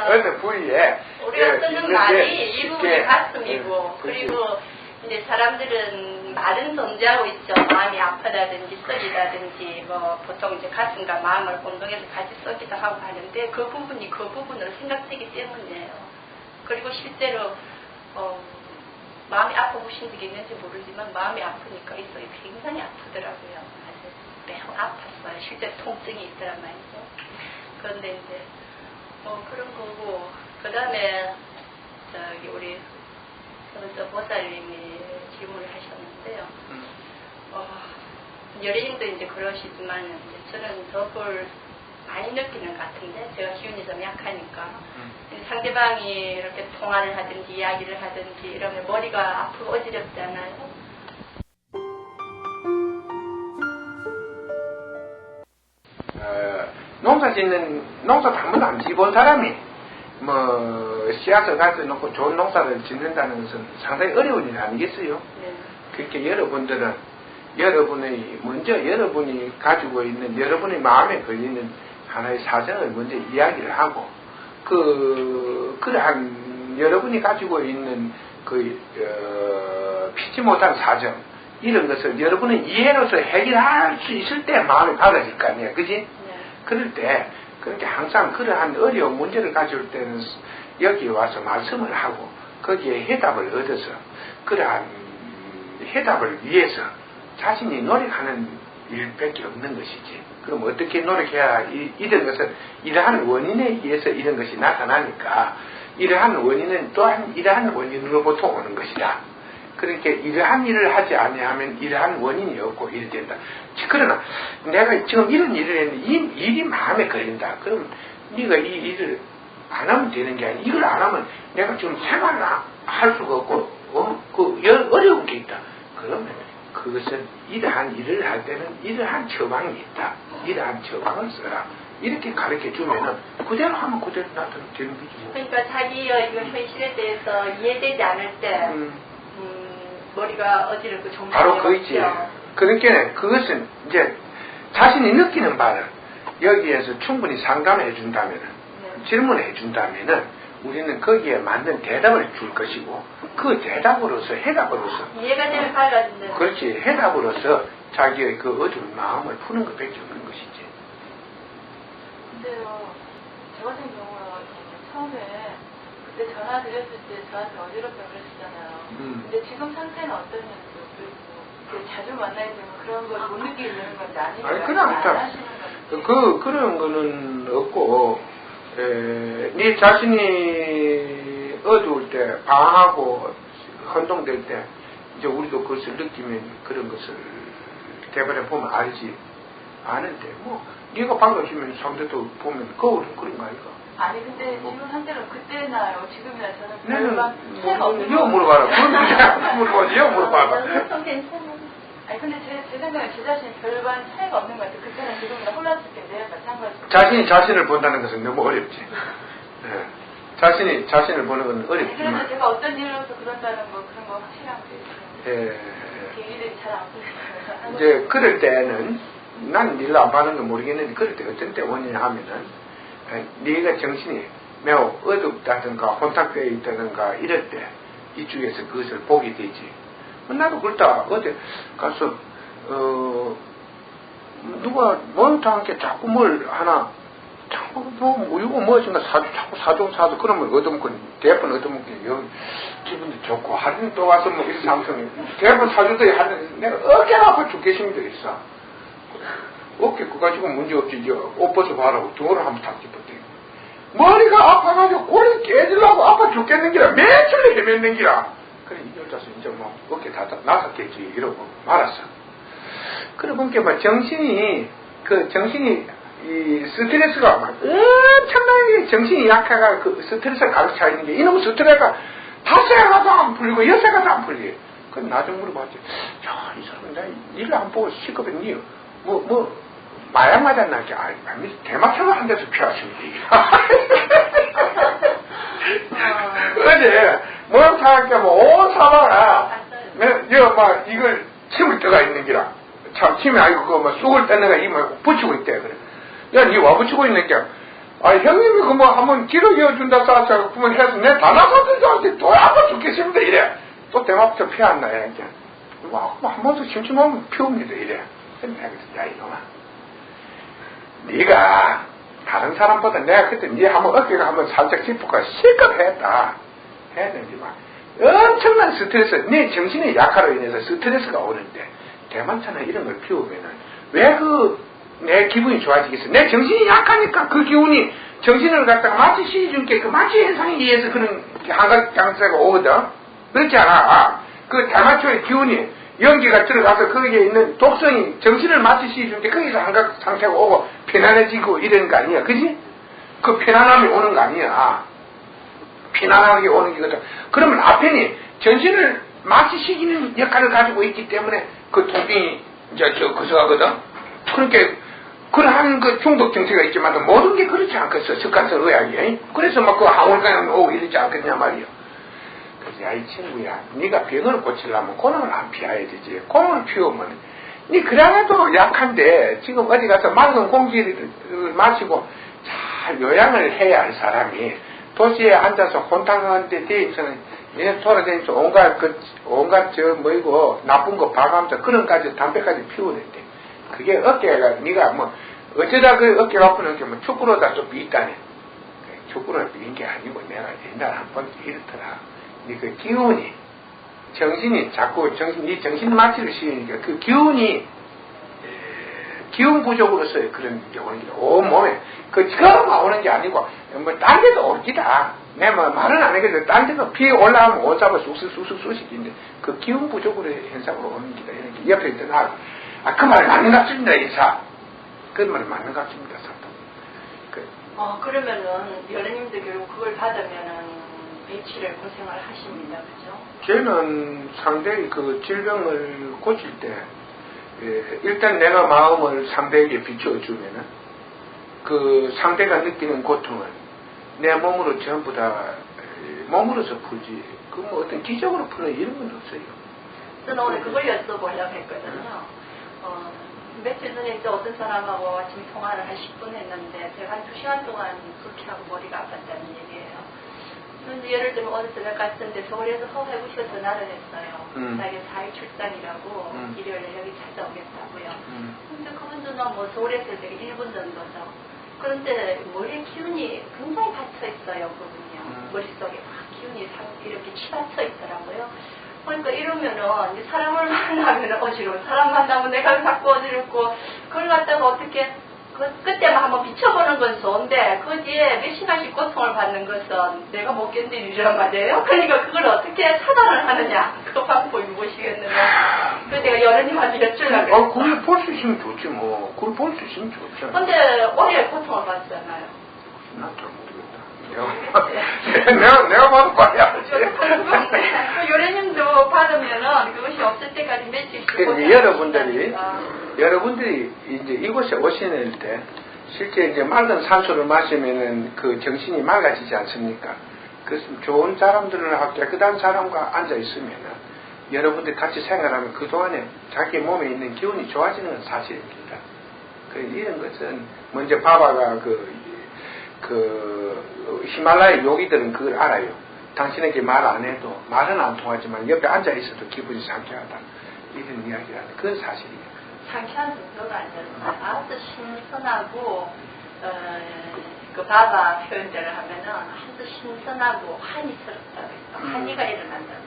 어느 부위에 우리가 쓰는 말이 이 부분이 가슴이고 예, 그리고 이제 사람들은 말은 존재하고 있죠. 마음이 아프다든지 썩이다든지 뭐 보통 이제 가슴과 마음을 공동해서 같이 썩기도 하고 하는데 그 부분이 그 부분으로 생각되기 때문이에요. 그리고 실제로 마음이 아파보신 적이 있는지 모르지만 마음이 아프니까 이 속이 굉장히 아프더라고요. 아주 매우 아팠어요. 실제 통증이 있더란 말이죠. 그런데 이제 그런 거고 그 다음에 저기 우리 저 보살님이 질문을 하셨는데요. 여래님도 이제 그러시지만 이제 저는 덕을 많이 느끼는 것 같은데 제가 기운이 좀 약하니까 상대방이 이렇게 통화를 하든지 이야기를 하든지 이러면 머리가 아프고 어지럽지 않아요? 농사 한 번도 안 지본 사람이 뭐 씨앗을 가져 놓고 좋은 농사를 짓는다는 것은 상당히 어려운 일 아니겠어요? 네. 그렇게 여러분들은 먼저 여러분이 가지고 있는 여러분의 마음에 걸리는 하나의 사정을 먼저 이야기를 하고 그러한 여러분이 가지고 있는 피치 못한 사정 이런 것을 여러분의 이해로서 해결할 수 있을 때 마음이 밝아질 거 아니에요, 그지? 네. 그럴 때 그렇게 항상 그러한 어려운 문제를 가져올 때는 여기 와서 말씀을 하고 거기에 해답을 얻어서 그러한 해답을 위해서 자신이 노력하는 일밖에 없는 것이지. 그럼 어떻게 노력해야 이런 것은 이러한 원인에 의해서 이런 것이 나타나니까 이러한 원인은 또한 이러한 원인으로부터 오는 것이다. 그러니까 이러한 일을 하지 아니하면 이러한 원인이 없고 이래 된다. 그러나 내가 지금 이런 일을 했는데 이 일이 마음에 걸린다. 그럼 네가 이 일을 안 하면 되는 게 아니야. 이걸 안 하면 내가 지금 생활을 할 수가 없고 어려운 게 있다. 그러면 그것은 이러한 일을 할 때는 이러한 처방이 있다. 이러한 처방을 써라. 이렇게 가르쳐 주면은 그대로 하면 그대로 나타나면 되는 거지. 뭐. 그러니까 자기의 이런 현실에 대해서 이해되지 않을 때 머리가 어지럽고 정신이 바로 그있지. 그러니까 그것은 이제 자신이 느끼는 바를 여기에서 충분히 상담해 준다면은 질문해 준다면은 우리는 거기에 맞는 대답을 줄 것이고 그 대답으로서 해답으로서 이해가 되면 밝아진다. 그렇지. 해답으로서 자기의 그 어두운 마음을 푸는 것밖에 없는 것이지. 근데요, 저 같은 경우는 처음에 그때 전화 드렸을 때 저한테 어지럽다고 그러시잖아요. 근데 지금 상태는 어떠냐고요. 그리고 자주 만나게 되면 그런 걸 못 느끼는 건지 아니면 아니 그런 거는 없고 네 자신이 어두울 때 방황하고 혼동될 때 이제 우리도 그것을 느끼면 그런 것을 대번에 보면 알지. 아는데 뭐 네가 반갑으면 상대도 보면 거울은 그런 거 아닌가. 아니 근데 지금 상태는 그때나요? 지금이나 저는 나는 별반 차이가 없는 이거 물어봐라. 그런 거 물어보지. 이거 물어봐봐. 좀 괜찮아요. 아니 근데 제 생각에 제 자신이 별반 차이가 없는 것 같아요. 그때는 지금이나 혼란스럽게 마찬가지로. 자신이 자신을 본다는 것은 너무 어렵지. 예. 자신을 보는 건 그래서 어렵지만. 제가 어떤 일로서 그런다는 거 그런 거 확실한 게 예. 일이 잘 안 풀려요. 이제 그럴 때는 난 일로 안 받는 건 모르겠는데 그럴 때 어떤 때 원이냐 하면은 네가 정신이 매우 어둡다든가 혼탁되어 있다든가 이럴 때 이쪽에서 그것을 보게 되지. 나도 그렇다. 어제 가서 누가 뭐도 않게 자꾸 뭘 하나 자꾸 이거 무엇인가 자꾸 사줘 그러면 얻어먹고 대번 얻어먹고 여기 기분도 좋고 하루는 또 와서 뭐 이런 상승이 대번 사주더니 하루는 내가 어깨가 아파 죽겠습니다 있어. 어깨 그거 가지고 문제없지. 옷 벗어봐라고 등으로 한번 탁 짚었대. 머리가 아파가지고 골이 깨지려고 아파 죽겠는 기라 며칠 헤맨는 기라. 그래 이 여자서 이제 뭐 어깨 다 나섰겠지 이러고 말았어. 그러고 보니까 정신이 이 스트레스가 엄청나게 정신이 약해가 그 스트레스가 가득 차 있는 게 이놈의 스트레스가 5세 가도 안 풀리고 6세 가도 안 풀리. 그 나중에 물어봤지. 야, 이 사람 내가 일을 안 보고 시급했니? 마약 맞았나? 아니, 대마초를 한 대서 피하십니다. 어제, 뭘 사갈게, 온 사바가, 이걸 침을 떠가 있는 기라. 참, 침이 아니고, 그거 쑥을 떼는 거, 이거 붙이고 있대, 그래. 야, 니 와 붙이고 있는 게, 형님이 한번 길어 이어준다 싸서, 그러면 해서, 내 다 나서던 저한테 또 한번 죽겠습니다, 이래. 또 대마초 피웠나, 이렇게. 한 번도 심심하면 피웁니다, 이래. 내가 야, 이놈아. 네가 다른 사람보다 내가 그때 네 한번 어깨가 한번 살짝 짚을까 실컷 했다 해야 되지만 엄청난 스트레스 네 정신이 약화로 인해서 스트레스가 오는데 대만차나 이런 걸 피우면은 왜 내 기분이 좋아지겠어. 내 정신이 약하니까 그 기운이 정신을 갖다가 마치 시준께 그 마치 현상에 의해서 그런 한각장세가 오거든. 그렇지 않아. 그 대마초의 기운이 연기가 들어가서 거기에 있는 독성이 정신을 마치 시준께 거기서 한각 상태가 오고 편안해지고 이러는 거 아니야. 그지? 그 편안함이 오는 거 아니야. 편안하게 오는 거거든. 그러면 앞에는 정신을 마치 시키는 역할을 가지고 있기 때문에 그 통증이 이제 거서가거든. 그러니까 그러한 그 중독 정체가 있지만 모든 게 그렇지 않겠어. 습관성 의학이. 그래서 막 그 항울간염 오고 이러지 않겠냐 말이야. 그래서 야, 이 친구야, 네가 병을 고치려면 곤을 안 피워야 되지. 곤을 피우면 네 그래도 약한데 지금 어디 가서 맑은 공기를 마시고 잘 요양을 해야 할 사람이 도시에 앉아서 혼탕한 데 대해서는 돌아다니면서 온갖 나쁜 거 봐가면서 그런까지 담배까지 피우는데 그게 어깨가 네가 어쩌다 그 어깨가 아프는 게 축구로다 좀 비있다네. 축구로 비인 게 아니고 내가 옛날에 한번 이렇더라. 그 기운이 정신이 자꾸 네 정신 마취를 시키니까 그 기운 부족으로서 그런 게 오는 게 온 몸에 그처럼 오는 게 아니고 딴 데도 올 기다. 내가 말은 안 하겠는데 딴 데도 피 올라가면 옷 잡아 쑥쑥쑥쑥인데 그 기운 부족으로 현상으로 오는 기다. 이렇게 옆에 있던 그 말이 맞는 것 같습니다. 이사 그 말이 맞는 것 같습니다. 그러면은 여러님도 결국 그걸 받으면은 며칠을 고생을 하십니다. 그죠? 저는 상대의 그 질병을 고칠 때 일단 내가 마음을 상대에게 비춰주면은 그 상대가 느끼는 고통을 내 몸으로 전부 다 몸으로서 풀지 그 어떤 기적으로 푸는 이런 건 없어요. 저는 오늘 그걸 여쭤보려고 했거든요. 며칠 전에 이제 어떤 사람하고 아침 통화를 한 10분 했는데 제가 한 2시간 동안 불쾌하고 머리가 아팠다는 얘기예요. 그런데 예를 들면 어느 저녁 갔는데 서울에서 해보시고 전화를 했어요. 자기 4일 출장이라고 일요일에 여기 찾아오겠다고요. 근데 그분도 서울에 있을 때 1분 정도죠. 그런데 머리에 기운이 굉장히 받쳐있어요. 그분이요. 머릿속에 막 기운이 이렇게 치받쳐 있더라고요. 그러니까 이러면은 사람을 만나면 어지러워. 사람 만나면 내가 자꾸 어지럽고 그걸 갖다가 어떻게 그때만 한번 비춰보는 건 좋은데 그 뒤에 몇 시간씩 고통을 받는 것은 내가 못 견딜 일이란 말이에요. 그러니까 그걸 어떻게 차단을 하느냐 그 방법이 무엇이겠느냐. 그래서 내가 여러님한테 여쭈려고 했어요. 그걸 볼 수 있으면 좋지 뭐. 그걸 볼 수 있으면 좋지. 근데 오래 고통을 받잖아요. 난 잘 모르겠다. 내가 봐도 봐야. 요래님도 받으면은 그것이 없을 때까지 며칠씩 여러분들이 이제 이곳에 오시는 때 실제 이제 맑은 산소를 마시면은 그 정신이 맑아지지 않습니까? 그래서 좋은 사람들하고 깨끗한 사람과 앉아 있으면은 여러분들이 같이 생활하면 그동안에 자기 몸에 있는 기운이 좋아지는 건 사실입니다. 이런 것은 먼저 바바가 히말라야 요기들은 그걸 알아요. 당신에게 말 안 해도 말은 안 통하지만 옆에 앉아 있어도 기분이 상쾌하다. 이런 이야기를 하는 그건 사실이에요. 상쾌한 정도가 아니라 아주 신선하고 그 바바 표현대로 하면은 아주 신선하고 한이스럽다고 했어. 한이가 일어난다고.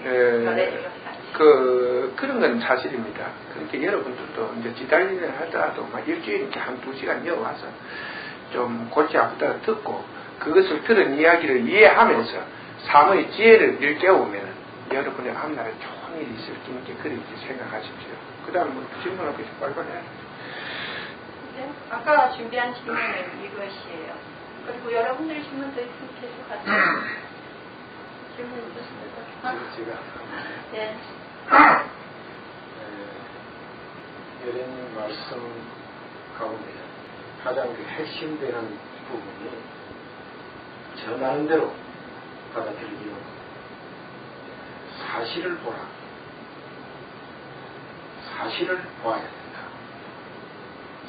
그런 건 사실입니다. 그러니까 여러분들도 이제 지달리를 하더라도 막 일주일에 이렇게 한두 시간 여와서 좀 골치 아프다가 듣고 그것을 들은 이야기를 이해하면서 삶의 지혜를 일깨우면 여러분의 앞날에 좋은 일이 있을 수 있게 그렇게 생각하십시오. 그 다음 뭐 질문을 계속 빨리빨리 해야 돼요. 네? 아까 준비한 질문은 이것이에요. 그리고 여러분들의 질문도 있으면 계속 하세요. 질문 있으십니까? 제가 네. 여러분 말씀 가운데 가장 그 핵심되는 부분이 저 나름대로 받아들이기로 사실을 보라. 사실을 보아야 된다.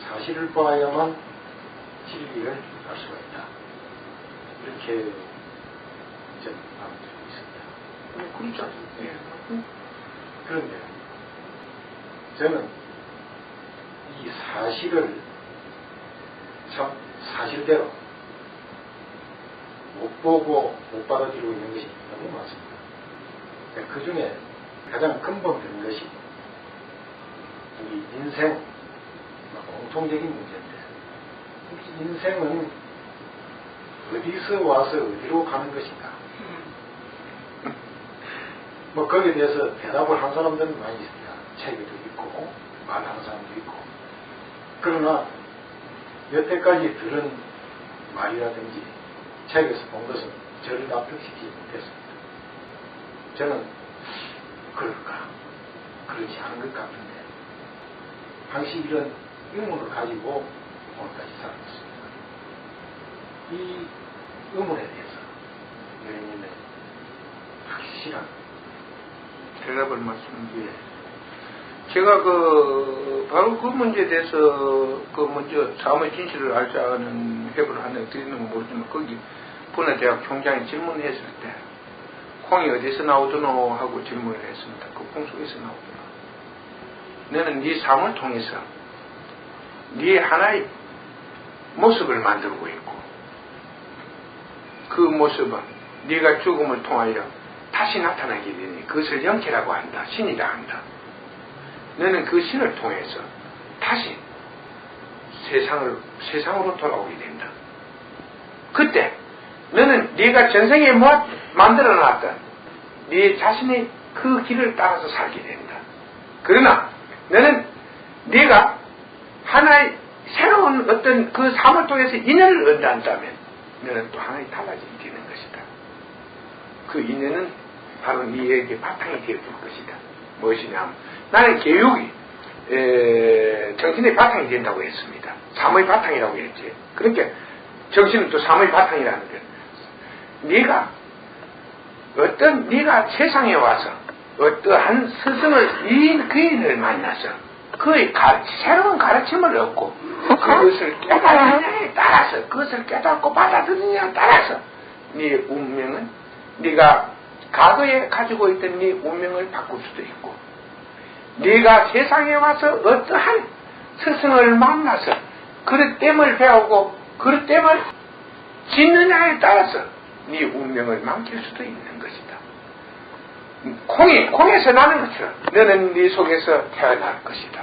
사실을 보아야만 진리를 알 수가 있다. 이렇게 저는 받아들이고 있습니다. 그렇죠. 예. 그런데 저는 이 사실을 참 사실대로 못 보고 못 받아들이고 있는 것이 너무 많습니다. 그 중에 가장 근본적인 것이 우리 인생 공통적인 문제인데 인생은 어디서 와서 어디로 가는 것인가? 뭐 거기에 대해서 대답을 한 사람들은 많이 있습니다. 책에도 있고 말하는 사람도 있고. 그러나 여태까지 들은 말이라든지 책에서 본 것은 저를 납득시키지 못했습니다. 저는 그럴까? 그렇지 않은 것 같은데 당시 이런 의문을 가지고 오늘까지 살아왔습니다. 이 의문에 대해서 여러분의 확실한 대답을 말씀드려요. 제가 바로 그 문제에 대해서 먼저 삶의 진실을 알자는 회부를 하는 드리는 건 모르지만 거기 분해대학 총장이 질문했을 때 콩이 어디서 나오더노 하고 질문을 했습니다. 그 콩 속에서 나오더라. 너는 네 삶을 통해서 네 하나의 모습을 만들고 있고 그 모습은 네가 죽음을 통하여 다시 나타나게 되니 그것을 영체라고 한다. 신이라 한다. 너는 그 신을 통해서 다시 세상으로 돌아오게 된다. 그때 너는 네가 전생에 만들어놨던 네 자신의 그 길을 따라서 살게 된다. 그러나 너는 네가 하나의 새로운 어떤 그 삶을 통해서 인연을 얻는다면 너는 또 하나의 달라지게 되는 것이다. 그 인연은 바로 네에게 바탕이 되어줄 것이다. 무엇이냐면 나는 교육이 정신의 바탕이 된다고 했습니다. 삶의 바탕이라고 했지. 그러니까 정신은 또 삶의 바탕이라는 거예요. 네가 세상에 와서 어떠한 스승을 그인을 만나서 그의 새로운 가르침을 얻고 그것을 깨달느냐에 따라서 그것을 깨닫고 받아들이느냐에 따라서 네 운명은 네가 과거에 가지고 있던 네 운명을 바꿀 수도 있고 네가 세상에 와서 어떠한 스승을 만나서 그릇됨을 배우고 그릇됨을 짓느냐에 따라서 네 운명을 망칠 수도 있는 것이다. 콩에서 나는 것처럼 너는 네 속에서 태어날 것이다.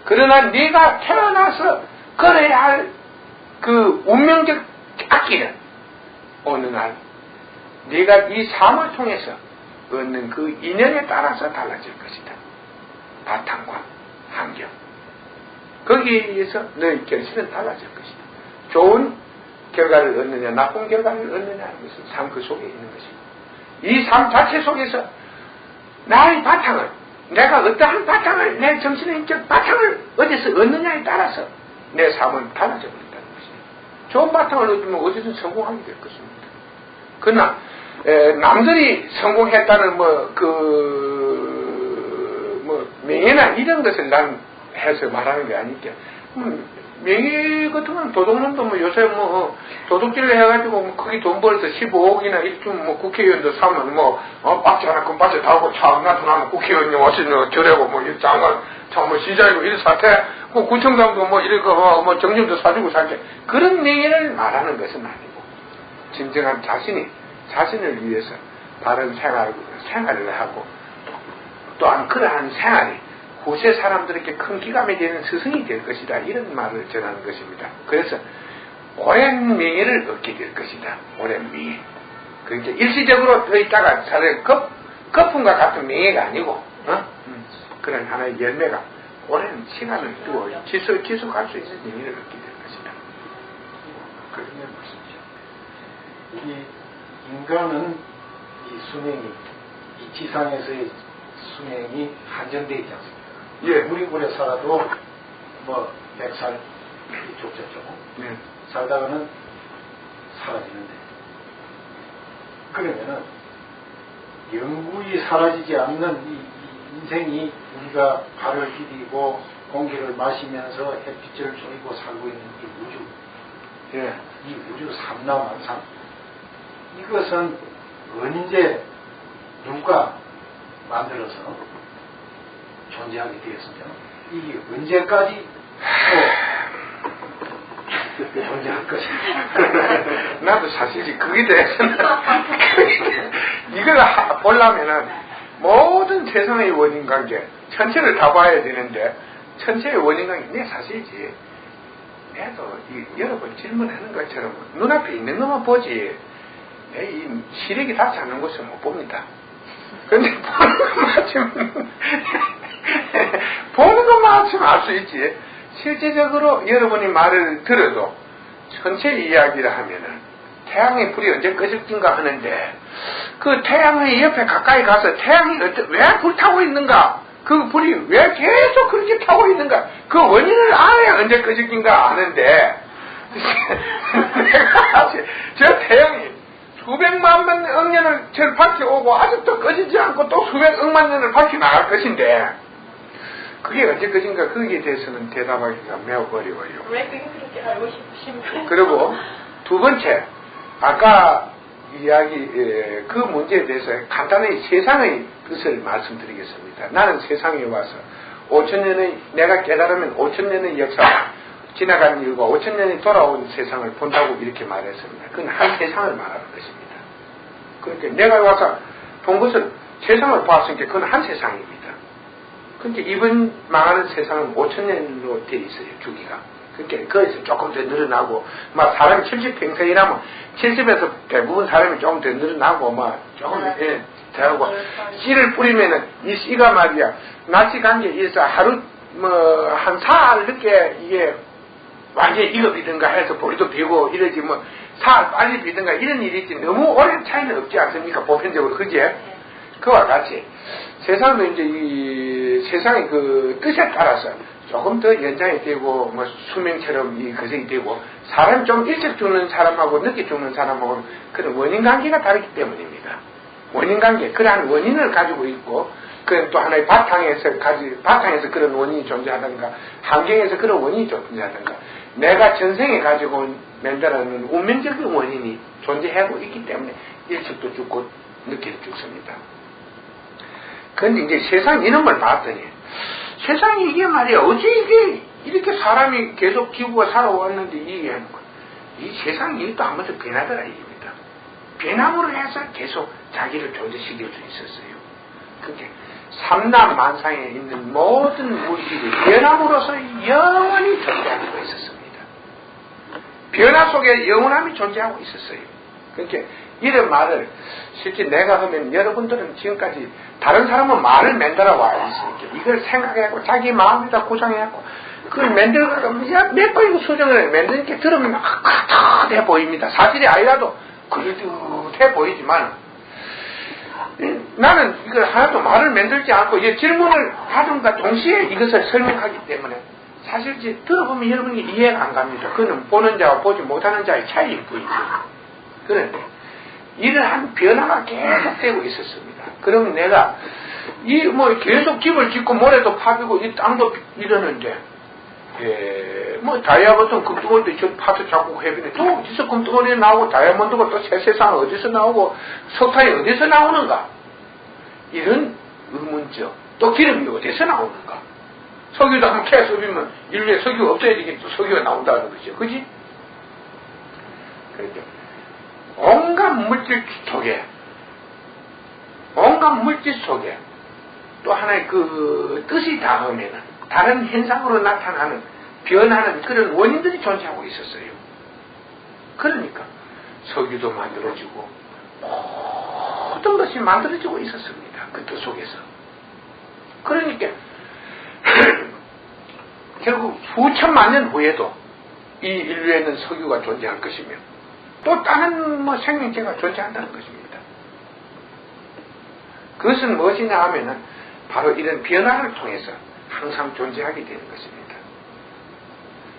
그러나 네가 태어나서 걸어야 할 그 운명적 악기는 어느 날 네가 이 삶을 통해서 얻는 그 인연에 따라서 달라질 것이다. 바탕과 환경 거기에 의해서 너의 결실은 달라질 것이다. 좋은 결과를 얻느냐, 나쁜 결과를 얻느냐 하는 것은 삶 그 속에 있는 것이고, 이 삶 자체 속에서 나의 바탕을, 내가 어떠한 바탕을, 내 정신의 인격 바탕을 어디서 얻느냐에 따라서 내 삶은 달라져 버린다는 것입니다. 좋은 바탕을 얻으면 어디든 성공하게 될 것입니다. 그러나 남들이 성공했다는 명예나 이런 것을 난 해서 말하는 게 아니니까, 명예 같은 건 도둑놈도 요새 도둑질을 해가지고 크게 돈 벌어서 15억이나 이쯤 국회의원도 사면 박스 하나 금박스 다 하고 차 나타나면 국회의원이 어쩌고 저래고 이 장관 참 시장이고 이런 사태 구청장도 이렇게 정점도 사주고 살게, 그런 명예를 말하는 것은 아니고, 진정한 자신을 위해서 바른 생활을 하고, 또한 그러한 생활이 후세 사람들에게 큰 기감이 되는 스승이 될 것이다, 이런 말을 전하는 것입니다. 그래서 오랜 명예를 얻게 될 것이다. 오랜 명예. 그러니까 일시적으로 더 있다가 사실 거품과 같은 명예가 아니고 그런 하나의 열매가 오랜 시간을 두고 지속할 수 있는 명예를 얻게 될 것이다. 그런 말씀이죠. 이 인간은 이 수명이, 이 지상에서의 수명이 한정되어 있지 않습니까? 예. 우리 오래 살아도 100살 족자죠. 네. 살다가는 사라지는데, 그러면은 영구히 사라지지 않는 이 인생이, 우리가 발을 디디고 공기를 마시면서 햇빛을 쏘이고 살고 있는 이 우주, 예. 이 우주 삼라만상, 이것은 언제 누가 만들어서 존재하게 되었으며, 이게 언제까지 또 존재할 것인가. 나도 사실이 그게 대해서는 이걸 보려면은 모든 세상의 원인관계 전체를 다 봐야 되는데, 전체의 원인관계 내 사실이지. 내도 여러분 질문하는 것처럼 눈앞에 있는 것만 보지, 내 이 시력이 닿지 않는 것은 못 봅니다. 근데 보는 것만 하시면 알 수 있지. 실제적으로 여러분이 말을 들어도 전체 이야기를 하면은 태양의 불이 언제 꺼질긴가 하는데, 그 태양의 옆에 가까이 가서 태양이 왜 불타고 있는가, 그 불이 왜 계속 그렇게 타고 있는가, 그 원인을 알아야 언제 꺼질긴가 아는데, 내가 저 태양이 수백만 억 년을 저를 밝혀오고 아직도 꺼지지 않고 또 수백억만 년을 밝혀나갈 것인데, 그게 언제 꺼진가, 거기에 대해서는 대답하기가 매우 어려워요. 왜 그게 그렇게 알고 싶으신가요? 그리고 두 번째, 아까 이야기 그 문제에 대해서 간단히 세상의 뜻을 말씀드리겠습니다. 나는 세상에 와서 5,000년의 내가 깨달으면 5,000년의 역사 지나간 일과 5,000년이 돌아온 세상을 본다고 이렇게 말했습니다. 그건 한 세상을 말하는 것입니다. 그러니까 내가 와서 본 것은 세상을 보았으니까 그건 한 세상입니다. 그러니까 이번 망하는 세상은 5,000년으로 되어 있어요, 주기가. 그러니까 거기서 조금 더 늘어나고, 막 사람이 70평생이라면 70에서 대부분 사람이 조금 더 늘어나고, 막 조금 더 하고, 씨를 뿌리면은 이 씨가 말이야, 날씨 관계에 있어 하루 한 사흘 늦게 이게 완전히 익어비든가 해서 보리도 비고 이러지, 사흘 빨리 비든가 이런 일이 있지, 너무 오랜 차이는 없지 않습니까, 보편적으로. 그제? 그와 같이 세상도 이제 이 세상의 그 뜻에 따라서 조금 더 연장이 되고, 수명처럼 이 거정이 되고, 사람이 좀 일찍 죽는 사람하고 늦게 죽는 사람하고는 그런 원인 관계가 다르기 때문입니다. 원인 관계, 그러한 원인을 가지고 있고, 그런 또 하나의 바탕에서 그런 원인이 존재하든가, 환경에서 그런 원인이 존재하든가, 내가 전생에 가지고 온 맨다라는 운명적인 원인이 존재하고 있기 때문에 일찍도 죽고 늦게도 죽습니다. 그런데 이제 세상 이놈을 봤더니, 세상이 이게 말이야, 어째 이게 이렇게 사람이 계속 지구가 살아왔는데 이게 하는 거야. 이 세상이 이것도 한 번씩 변하더라 이겁니다. 변함으로 해서 계속 자기를 존재시킬 수 있었어요. 그게 삼라만상에 있는 모든 물질이 변함으로써 영원히 존재하고 있었습니다. 변화 속에 영원함이 존재하고 있었어요. 그러니까 이런 말을 실제 내가 하면 여러분들은 지금까지 다른 사람은 말을 만들어 와 있으니까 이걸 생각해갖고 자기 마음에다 고정해갖고 그걸 만들어가고 몇 번이고 수정을 해. 만드니까 들으면 막 그릇해 보입니다. 사실이 아니라도 그릇해 보이지만 나는 이걸 하나도 말을 만들지 않고 이 질문을 하던가 동시에 이것을 설명하기 때문에 사실 이제 들어보면 여러분이 이해가 안 갑니다. 그는 보는 자와 보지 못하는 자의 차이일 뿐이죠. 그런데 이러한 변화가 계속되고 있었습니다. 그러면 내가 이 뭐 계속 집을 짓고 모래도 파비고 이 땅도 이러는데 뭐 다이아몬드 금덩어리도 저 파도 잡고 해비네 또 어디서 금덩어리 나오고 다이아몬드가 또 새 세상 어디서 나오고 석탄이 어디서 나오는가 이런 의문죠. 또 기름이 어디서 나오는가 석유도 한번 캐서비면 인류에 석유 없어야 되겠죠. 석유가 나온다는 거죠. 그지? 그렇죠. 온갖 물질 속에 또 하나의 그 뜻이 닿으면은 다른 현상으로 나타나는 변하는 그런 원인들이 존재하고 있었어요. 그러니까 석유도 만들어지고 모든 것이 만들어지고 있었습니다. 그 뜻 속에서. 그러니까 결국 수천만 년 후에도 이 인류에는 석유가 존재할 것이며 또 다른 뭐 생명체가 존재한다는 것입니다. 그것은 무엇이냐 하면은 바로 이런 변화를 통해서 항상 존재하게 되는 것입니다.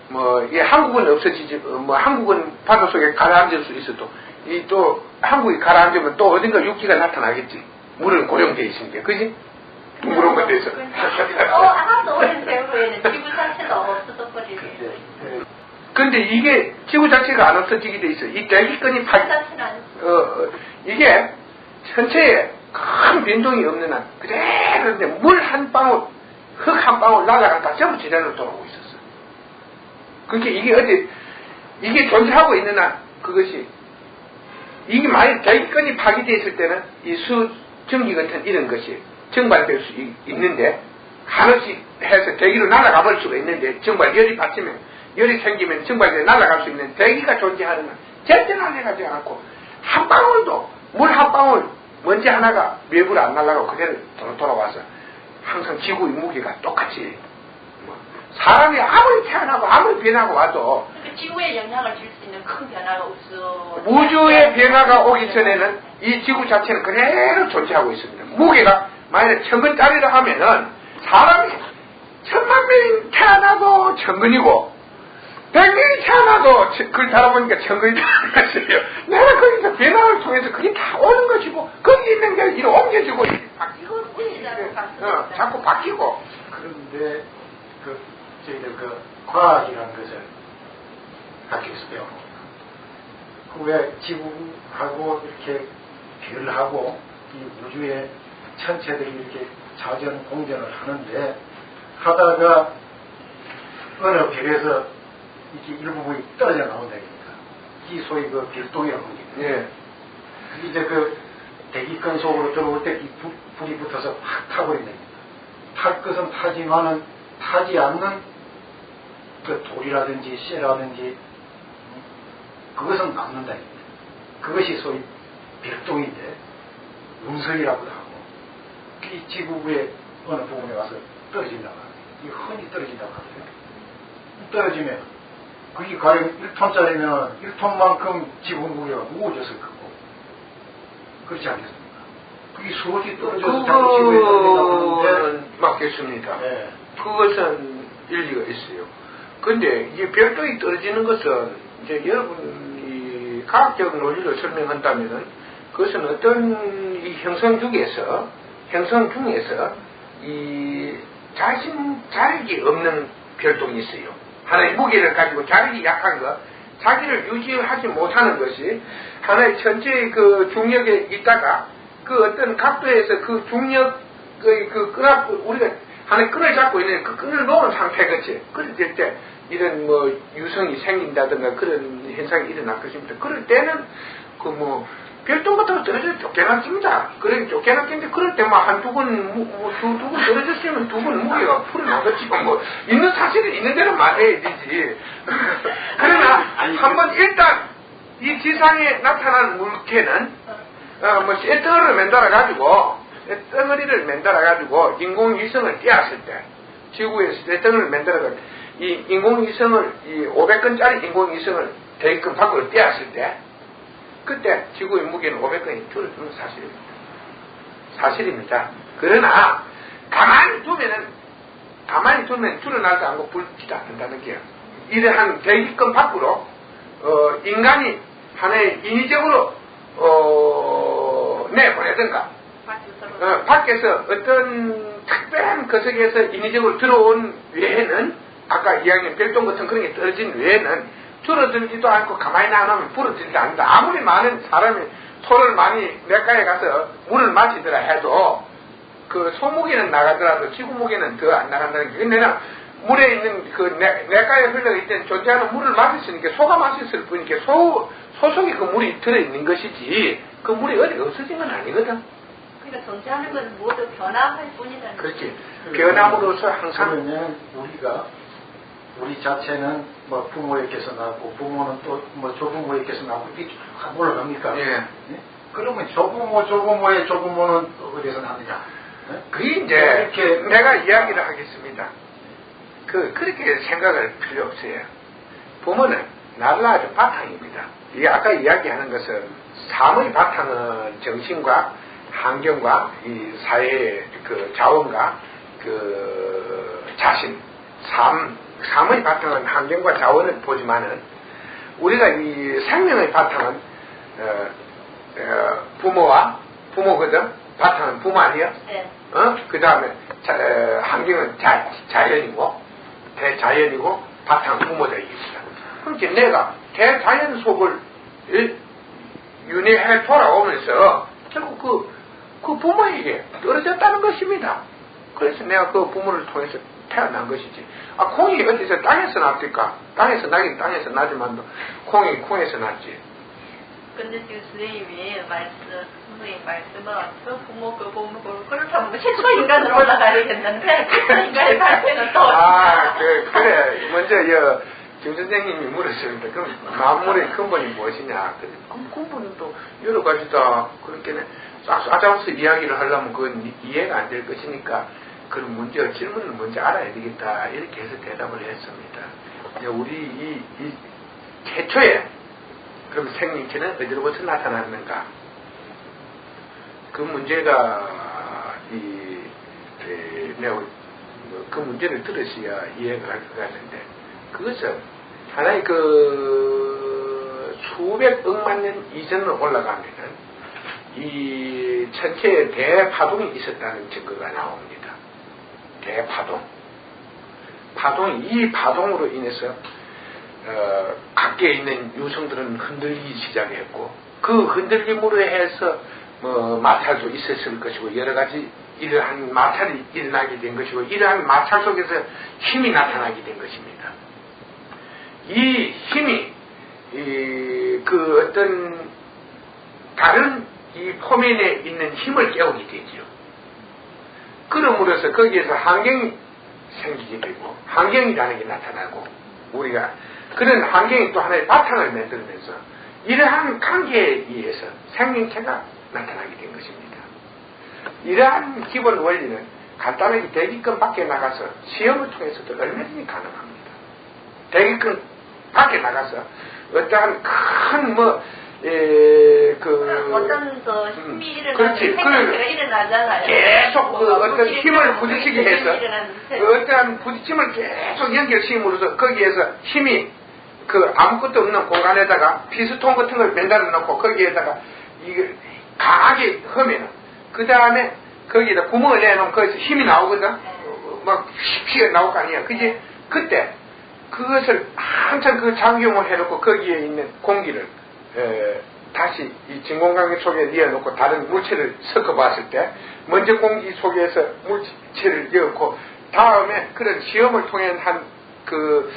뭐, 이 한국은 없어지지, 뭐, 한국은 바다 속에 가라앉을 수 있어도, 이 또, 한국이 가라앉으면 또 어딘가 육지가 나타나겠지. 물은 고용되어 있으니까. 그지? 둥그런 것에 대해서. 하나도 오랜 세월에는 지구 자체가 없어져 버리게. 근데 이게 지구 자체가 안 없어지게 돼 있어. 이 대기권이 이게 전체에 큰 변동이 없는 한 그대로 물 한 방울, 흙 한 방울 날아갔다 전부 제대로 돌아오고 있었어. 그러니까 이게 어디 이게 존재하고 있는 한 그것이 이게 만약 대기권이 파괴되었을 때는 이 수증기 같은 이런 것이 증발될 수 있는데 한없이 해서 대기로 날아가 볼 수가 있는데 정말 열이 받치면 열이 생기면 증발돼 날아갈 수 있는 대기가 존재하는 한 절대 날아가지 않고 한 방울도 물 한 방울 먼지 하나가 외부로 안 날아가고 그대로 돌아와서 항상 지구의 무게가 똑같이 뭐 사람이 아무리 태어나고 아무리 변하고 와도 그러니까 지구에 영향을 줄 수 있는 큰 변화가 없어. 우주의 변화가 오기 전에는 이 지구 자체는 그대로 존재하고 있습니다. 무게가 만약에 1000근짜리라 하면은 사람이 1000만 명이 태어나도 1000근이고 100명이 태어나도 그걸 달아보니까 1000근이 되는 것이에요. 내가 거기서 변화를 통해서 그게 다 오는 것이고 거기 있는 게 이리 옮겨지고 바뀌고 자꾸 바뀌고. 그런데 저희들 과학이라는 것을 학교에서 배워봅니다. 왜 지구하고 이렇게 별하고 이 우주의 천체들이 이렇게 자전 공전을 하는데 하다가 어느 별에서 이렇게 일부분이 떨어져 나온다니까. 이 소위 별똥이라고 합니다. 예. 이제 대기권 속으로 들어올 때 이 불이 붙어서 확 타버린답니다. 탈 것은 타지만은 타지 않는 돌이라든지 쇠라든지 그것은 남는다니까. 그것이 소위 별똥인데 운석이라고도 하고 이 지구의 어느 부분에 와서 떨어진다고 합니다. 이 흔히 떨어진다고 하거든요. 떨어지면 그게 가령 1톤짜리면 1톤만큼 지구 무게가 무거워졌을 거고 그렇지 않겠습니까? 그게 수없이 떨어져서 자꾸 지구에 떨어진다고 하는데 맞겠습니다. 네. 그것은 일리가 있어요. 근데 이게 별똥이 떨어지는 것은 이제 여러분이 과학적 논리로 설명한다면은 그것은 어떤 이 형성 중에서 이 자력이 없는 별똥이 있어요. 하나의 무게를 가지고 자력이 약한 것, 자기를 유지하지 못하는 것이 하나의 전체의 그 중력에 있다가 그 어떤 각도에서 그 중력 우리가 하나의 끈을 잡고 있는 그 끈을 놓은 상태겠지. 그럴 때 이런 뭐 유성이 생긴다든가 그런 현상이 일어날 것입니다. 그럴 때는 별똥 같은 거 떨어져서 쫓겨났습니다. 그래 쫓겨났겠는데 그럴 때 한 두 근 떨어졌으면 두 근 무게가 풀어나겠지. 있는 사실은 있는 대로 말해야 되지. 그러나 한번 일단 이 지상에 나타난 물체는 쇠덩어리를 만들어가지고 인공위성을 띄었을 때 지구에 쇠덩어리를 만들어가지고 이 인공위성을, 이 500건짜리 인공위성을 대기권 밖으로 떼었을 때, 그때 지구의 무게는 500건이 줄어드는 사실입니다. 사실입니다. 그러나, 가만히 두면 줄어나지 않고 불지도 않는다는 게요. 이러한 대기권 밖으로, 인간이 하나의 인위적으로, 내보내든가, 밖에서 어떤 특별한 거석에서 인위적으로 들어온 외에는, 아까 이야기한 별똥 같은 그런 게 떨어진 외에는 줄어들지도 않고 가만히 놔놓으면 불어들지도 않는다. 아무리 많은 사람이 소를 많이 냇가에 가서 물을 마시더라 해도 그 소무게는 나가더라도 지구무게는 더 안 나간다는 게. 근데 내가 물에 있는 그 냇가에 흘러있던 존재하는 물을 마셨으니까 소가 마셨을 뿐이니까 소 속에 그 물이 들어있는 것이지 그 물이 어디 없어진 건 아니거든. 그러니까 존재하는 건 모두 변화할 뿐이라는. 그렇지. 변함으로써 항상. 그러면 우리 자체는 뭐 부모에게서 나고 부모는 또 뭐 조부모에게서 나고 이렇게 올라갑니까? 예. 예? 그러면 조부모의 조부모는 어디서 나느냐? 예? 그게 이제 이렇게 내가 이야기를 하겠습니다. 그렇게 생각할 필요 없어요. 부모는 나를 아주 바탕입니다. 이 아까 이야기하는 것은 삶의 바탕은 정신과 환경과 이 사회의 그 자원과 그 자신, 삶의 바탕은 환경과 자원을 보지만은 우리가 이 생명의 바탕은 부모거든. 바탕은 부모 아니야? 네. 그 다음에 환경은 자연이고 대자연이고 바탕은 부모적입니다. 그렇게 내가 대자연 속을 윤회해 돌아오면서 결국 그 부모에게 떨어졌다는 것입니다. 그래서 내가 그 부모를 통해서 태어난 것이지. 콩이 어디서 땅에서 났을까? 땅에서 나긴 땅에서 나지만 콩이 콩에서 났지. 근데 지금 선생님이 말씀은 저 부모 그렇다면 최초 인간으로 올라가야겠는데 최초 인간의 발표는 또 그래. 먼저 김 선생님이 물었습니다. 그럼 만물의 근본이 무엇이냐? 근본은 또 여러 가지다. 그렇게는 쫙쫙 이야기를 하려면 그건 이해가 안 될 것이니까 그런 질문을 먼저 알아야 되겠다. 이렇게 해서 대답을 했습니다. 우리 이 최초에 그럼 생명체는 어디로부터 나타났는가? 그 문제가 내가 그 문제를 들으셔야 이해가 갈 것 같은데 그것은 하나의 그 수백 억만 년 이전으로 올라가면은 이 천체에 대파동이 있었다는 증거가 나옵니다. 대파동. 이 파동으로 인해서 각계에 있는 유성들은 흔들리기 시작했고 그 흔들림으로 해서 마찰도 있었을 것이고 여러 가지 이러한 마찰이 일어나게 된 것이고 이러한 마찰 속에서 힘이 나타나게 된 것입니다. 이 힘이 그 어떤 다른 이 포면에 있는 힘을 깨우게 되지요. 그럼으로써 거기에서 환경이 생기게 되고 환경이라는 게 나타나고 우리가 그런 환경이 또 하나의 바탕을 만들면서 이러한 관계에 의해서 생명체가 나타나게 된 것입니다. 이러한 기본 원리는 간단하게 대기권 밖에 나가서 시험을 통해서도 얼마든지 가능합니다. 대기권 밖에 나가서 어떠한 큰 어떤 힘이 일어나는 그렇지. 생명체가 일어나잖아요. 계속 어떤 힘을 부딪히게 해서 어떠한 부딪힘을 계속 연결시킴으로써 거기에서 힘이 아무것도 없는 공간에다가 피스톤 같은 걸 매달아 놓고 거기에다가 이게 강하게 하면 그 다음에 거기에다 구멍을 내놓으면 거기서 힘이 나오거든. 막 피가 나올 거 아니야. 그지? 그때 그것을 한참 그 작용을 해놓고 거기에 있는 공기를 다시 이 진공관계 속에 넣어놓고 다른 물체를 섞어봤을 때 먼저 공기 속에서 물체를 넣고 다음에 그런 시험을 통해 한 그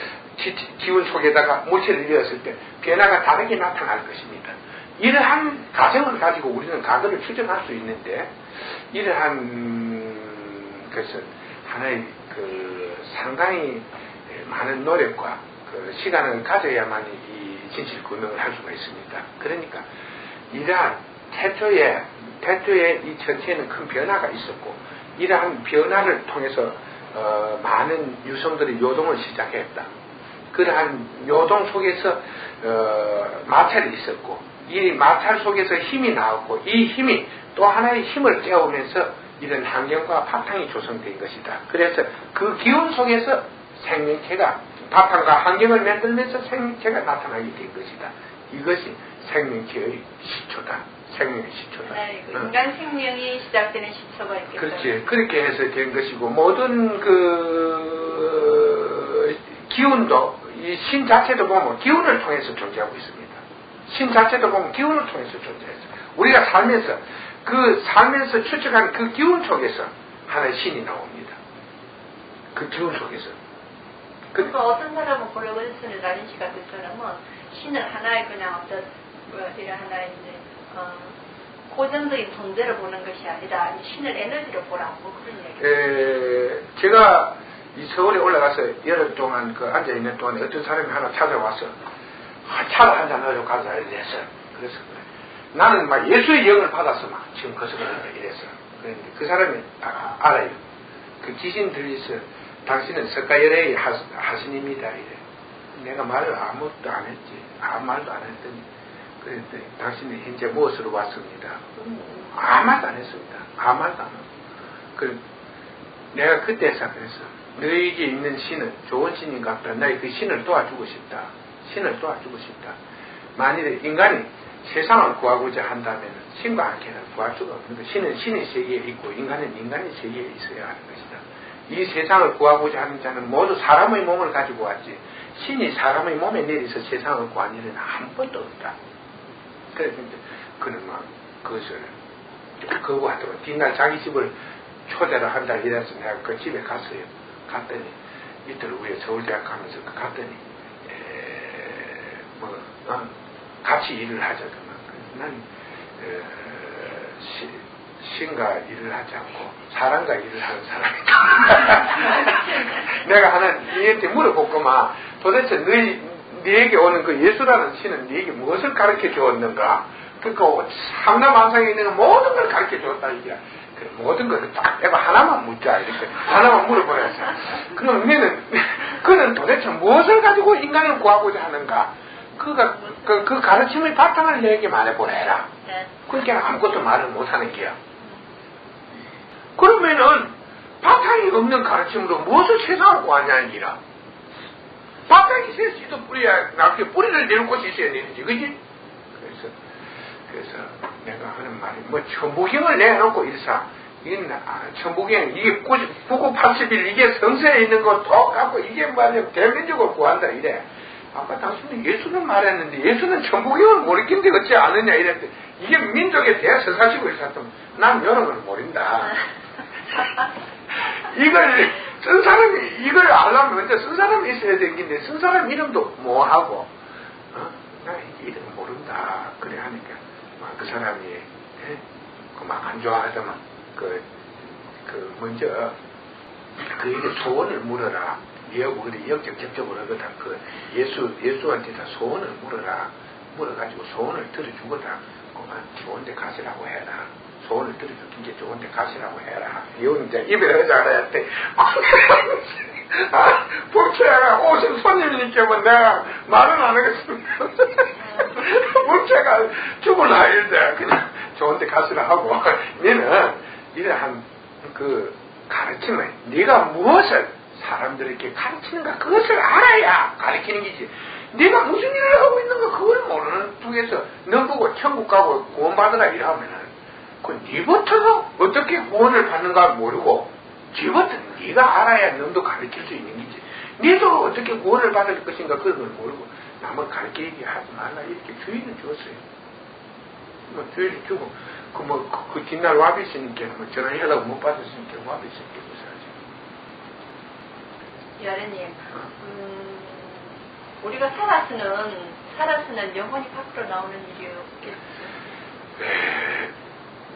기운 속에다가 물체를 넣었을 때 변화가 다르게 나타날 것입니다. 이러한 가정을 가지고 우리는 과거를 추정할 수 있는데 이러한 것은 하나의 상당히 많은 노력과 시간을 가져야만 이 진실 규명을 할 수가 있습니다. 그러니까 이러한 태초에 이 전체에는 큰 변화가 있었고 이러한 변화를 통해서 많은 유성들이 요동을 시작했다. 그러한 요동 속에서 마찰이 있었고 이 마찰 속에서 힘이 나왔고 이 힘이 또 하나의 힘을 깨우면서 이런 환경과 바탕이 조성된 것이다. 그래서 그 기운 속에서 생명체가 바탕과 환경을 만들면서 생명체가 나타나게 된 것이다. 이것이 생명체의 시초다. 생명의 시초다. 네, 인간 생명이 시작되는 시초가 있겠죠. 그렇지. 그렇게 해서 된 것이고 모든 그 기운도 이 신 자체도 보면 기운을 통해서 존재하고 있습니다. 신 자체도 보면 기운을 통해서 존재했어. 우리가 살면서 추측한 그 기운 속에서 하나의 신이 나옵니다. 그 기운 속에서. 그러니까 어떤 사람은 고려원순을 가진 씨 같은 사람은 신을 하나의 그냥 어떤 이런 하나의 이제 고정적인 존재를 보는 것이 아니라 신을 에너지로 보라고 그런 얘기예요. 제가 이 서울에 올라가서 열흘 동안 그 앉아있는 동안에 어떤 사람이 하나 찾아와서 차를 한잔 넣어줘 가자 이랬어요. 그래서 나는 막 예수의 영을 받아서 막 지금 거기서 그런다 이랬어. 그런데 그 사람이 알아요. 그 귀신 들리서 당신은 석가열애의 하신입니다 이래. 내가 말을 아무것도 안 했지. 아무 말도 안 했더니 그랬더니 당신은 현재 무엇으로 왔습니다. 아무 말도 안 했습니다. 아무 말도 안 하고. 내가 그때 생각했어. 너에게 있는 신은 좋은 신인가 보다. 나의 그 신을 도와주고 싶다. 신을 도와주고 싶다. 만일에 인간이 세상을 구하고자 한다면 신과 함께는 구할 수가 없는 것. 신은 신의 세계에 있고 인간은 인간의 세계에 있어야 하는 것이다. 이 세상을 구하고자 하는 자는 모두 사람의 몸을 가지고 왔지 신이 사람의 몸에 내려서 세상을 구한 일은 한 번도 없다. 그래서 그는 막 그것을 거부하더라고. 뒷날 자기 집을 초대를 한다 이래서 내가 그 집에 갔어요. 갔더니 이틀 후에 서울대학 가면서 갔더니 같이 일을 하자. 난 신과 일을 하지 않고 사람과 일을 하는 사람이다. 내가 하나 니한테 물어볼거만 도대체 너에게 오는 그 예수라는 신은 너에게 무엇을 가르쳐 주었는가? 그러니까 삼남한상에 있는 모든 걸 가르쳐 줬다 이게. 모든 것을 딱 빼고 하나만 묻자 이렇게 하나만 물어보랬어. 그럼 그는 도대체 무엇을 가지고 인간을 구하고자 하는가? 그 가르침의 바탕을 내게 말해보내라. 그러니까 아무것도 말을 못하는 게야. 그러면은 바탕이 없는 가르침으로 무엇을 세상을 구하냐는 기라. 바탕이 있어야지도 뿌리야 나중에 뿌리를 내릴 곳이 있어야 되는지 그지? 그래서 내가 하는 말이 뭐 천부경을 내놓고 일사 천부경 이게 9981 이게 성서에 있는 거 똑같고 이게 말이야 대민족을 구한다 이래. 아까 당신은 예수를 말했는데 예수는 천부경을 모르겠는데 어찌 아느냐 이랬더니 이게 민족에 대해서 사시고 있었던 난 이런 걸 모른다. 이걸 쓴 사람이 이걸 알려면 먼저 쓴 사람이 있어야 되는데 쓴 사람 이름도 뭐하고 나 이름 모른다 그래 하니까 그 사람이 막 안 좋아하더만 먼저 그에게 소원을 물어라. 우리 역적적으로 하거든. 그 예수한테 다 소원을 물어라. 물어가지고 소원을 들어주거든. 그만 좋은데 가시라고 해라. 소원을 들어주긴 게 좋은데 가시라고 해라. 이건 이제 입에 하자 그랬대. 복채가 오신 손님이니까 뭐 내가 말은 안 하겠습니다. 복채가 죽을라 일대 그냥 좋은데 가시라 하고 너는 이러한 그 가르침을 네가 무엇을 사람들에게 가르치는가 그것을 알아야 가르치는 거지. 네가 무슨 일을 하고 있는가 그걸 모르는 쪽에서 너 보고 천국 가고 구원받으라 이러면은 그 네부터 어떻게 구원을 받는가 모르고 네부터 네가 알아야 너도 가르칠 수 있는 거지. 네도 어떻게 구원을 받을 것인가 그런 걸 모르고 남을 가르치게 하지 말라 이렇게 주의를 주었어요. 뭐 주의를 주고 그 뒷날 와비시니까 뭐 전화하려고 못 받았으니까 와비시니까 무사하지. 여래님, 우리가 살아서는 영혼이 밖으로 나오는 일이 없겠죠.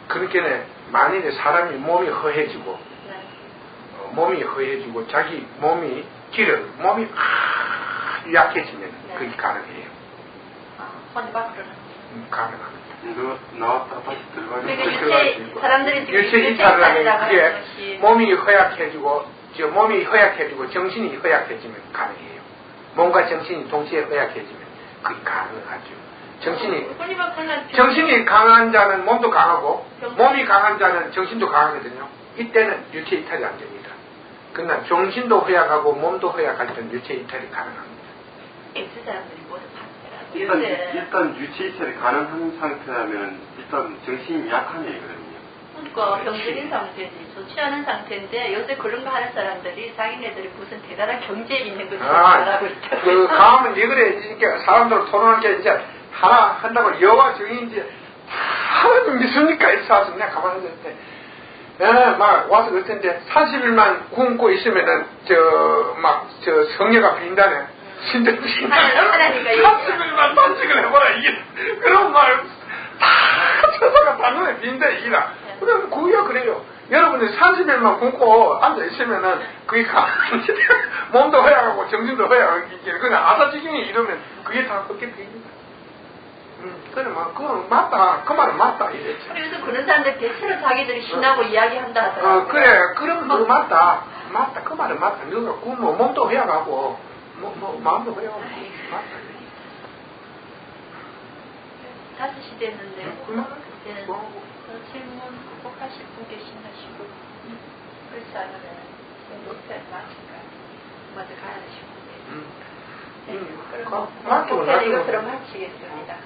그렇게는 만일에 사람이 몸이 허해지고 몸이 허해지고 자기 몸이 약해지면 그게 가능해요. 혼이 밖으로는 가능합니다. 나왔다 다시 들어가지. 그러니까 사람들이 지금 유체 이탈을 하면 그게 몸이 허약해지고 몸이 허약해지고 정신이 허약해지면 가능해요. 몸과 정신이 동시에 허약해지면 그게 가능하죠. 정신이 강한 자는 몸도 강하고 몸이 강한 자는 정신도 강하거든요. 이때는 유체 이탈이 안 됩니다. 그러나 정신도 허약하고 몸도 허약할 때는 유체 이탈이 가능합니다. 그 사람들이 모두 봤더라고요. 일단 유체 이탈이 가능한 상태라면 일단 정신이 약한 얘기거든요. 그러니까 병들인 상태지 좋지 않은 상태인데 요새 그런 거 하는 사람들이 자기네들이 무슨 대단한 경제에 있는 것처럼 말하고 있다. 그 가면 왜 그래? 이렇게 사람들 토론할 게 이제 하나 한다고 여와 정인지 하나님 믿습니까? 이렇게 와서 내가 가만히 있을 때 막 와서 그랬는데 30일만 굶고 있으면은 성녀가 빈다네. 신들 빈다네. 30일만 단식을 해보라 이게. 그런 말 다 천사가 다 눈에 빈대 이라. 그럼 그게 그래요. 여러분들 30일만 굶고 앉아 있으면은 그게 가만히 몸도 허약하고 정신도 허약하기 그냥 아사지경이 이러면 그게 다 그렇게 빈다. 그건 맞다. 그 말은 맞다. 이랬죠. 그래서 그런 사람들 대체로 자기들이 신하고 이야기한다 하더라고요. 그래. 그럼 그거 맞다. 맞다. 그 말은 맞다. 너가 몸도 허약하고, 마음도 허약하고. 맞다. 5시 됐는데, 그때는 질문 꼭 하실 분 계신가 싶고, 그렇지 않으면 녹화를 마칠까요? 먼저 가야 되시고. 네. 그럼 목회는 이것으로 마치겠습니다.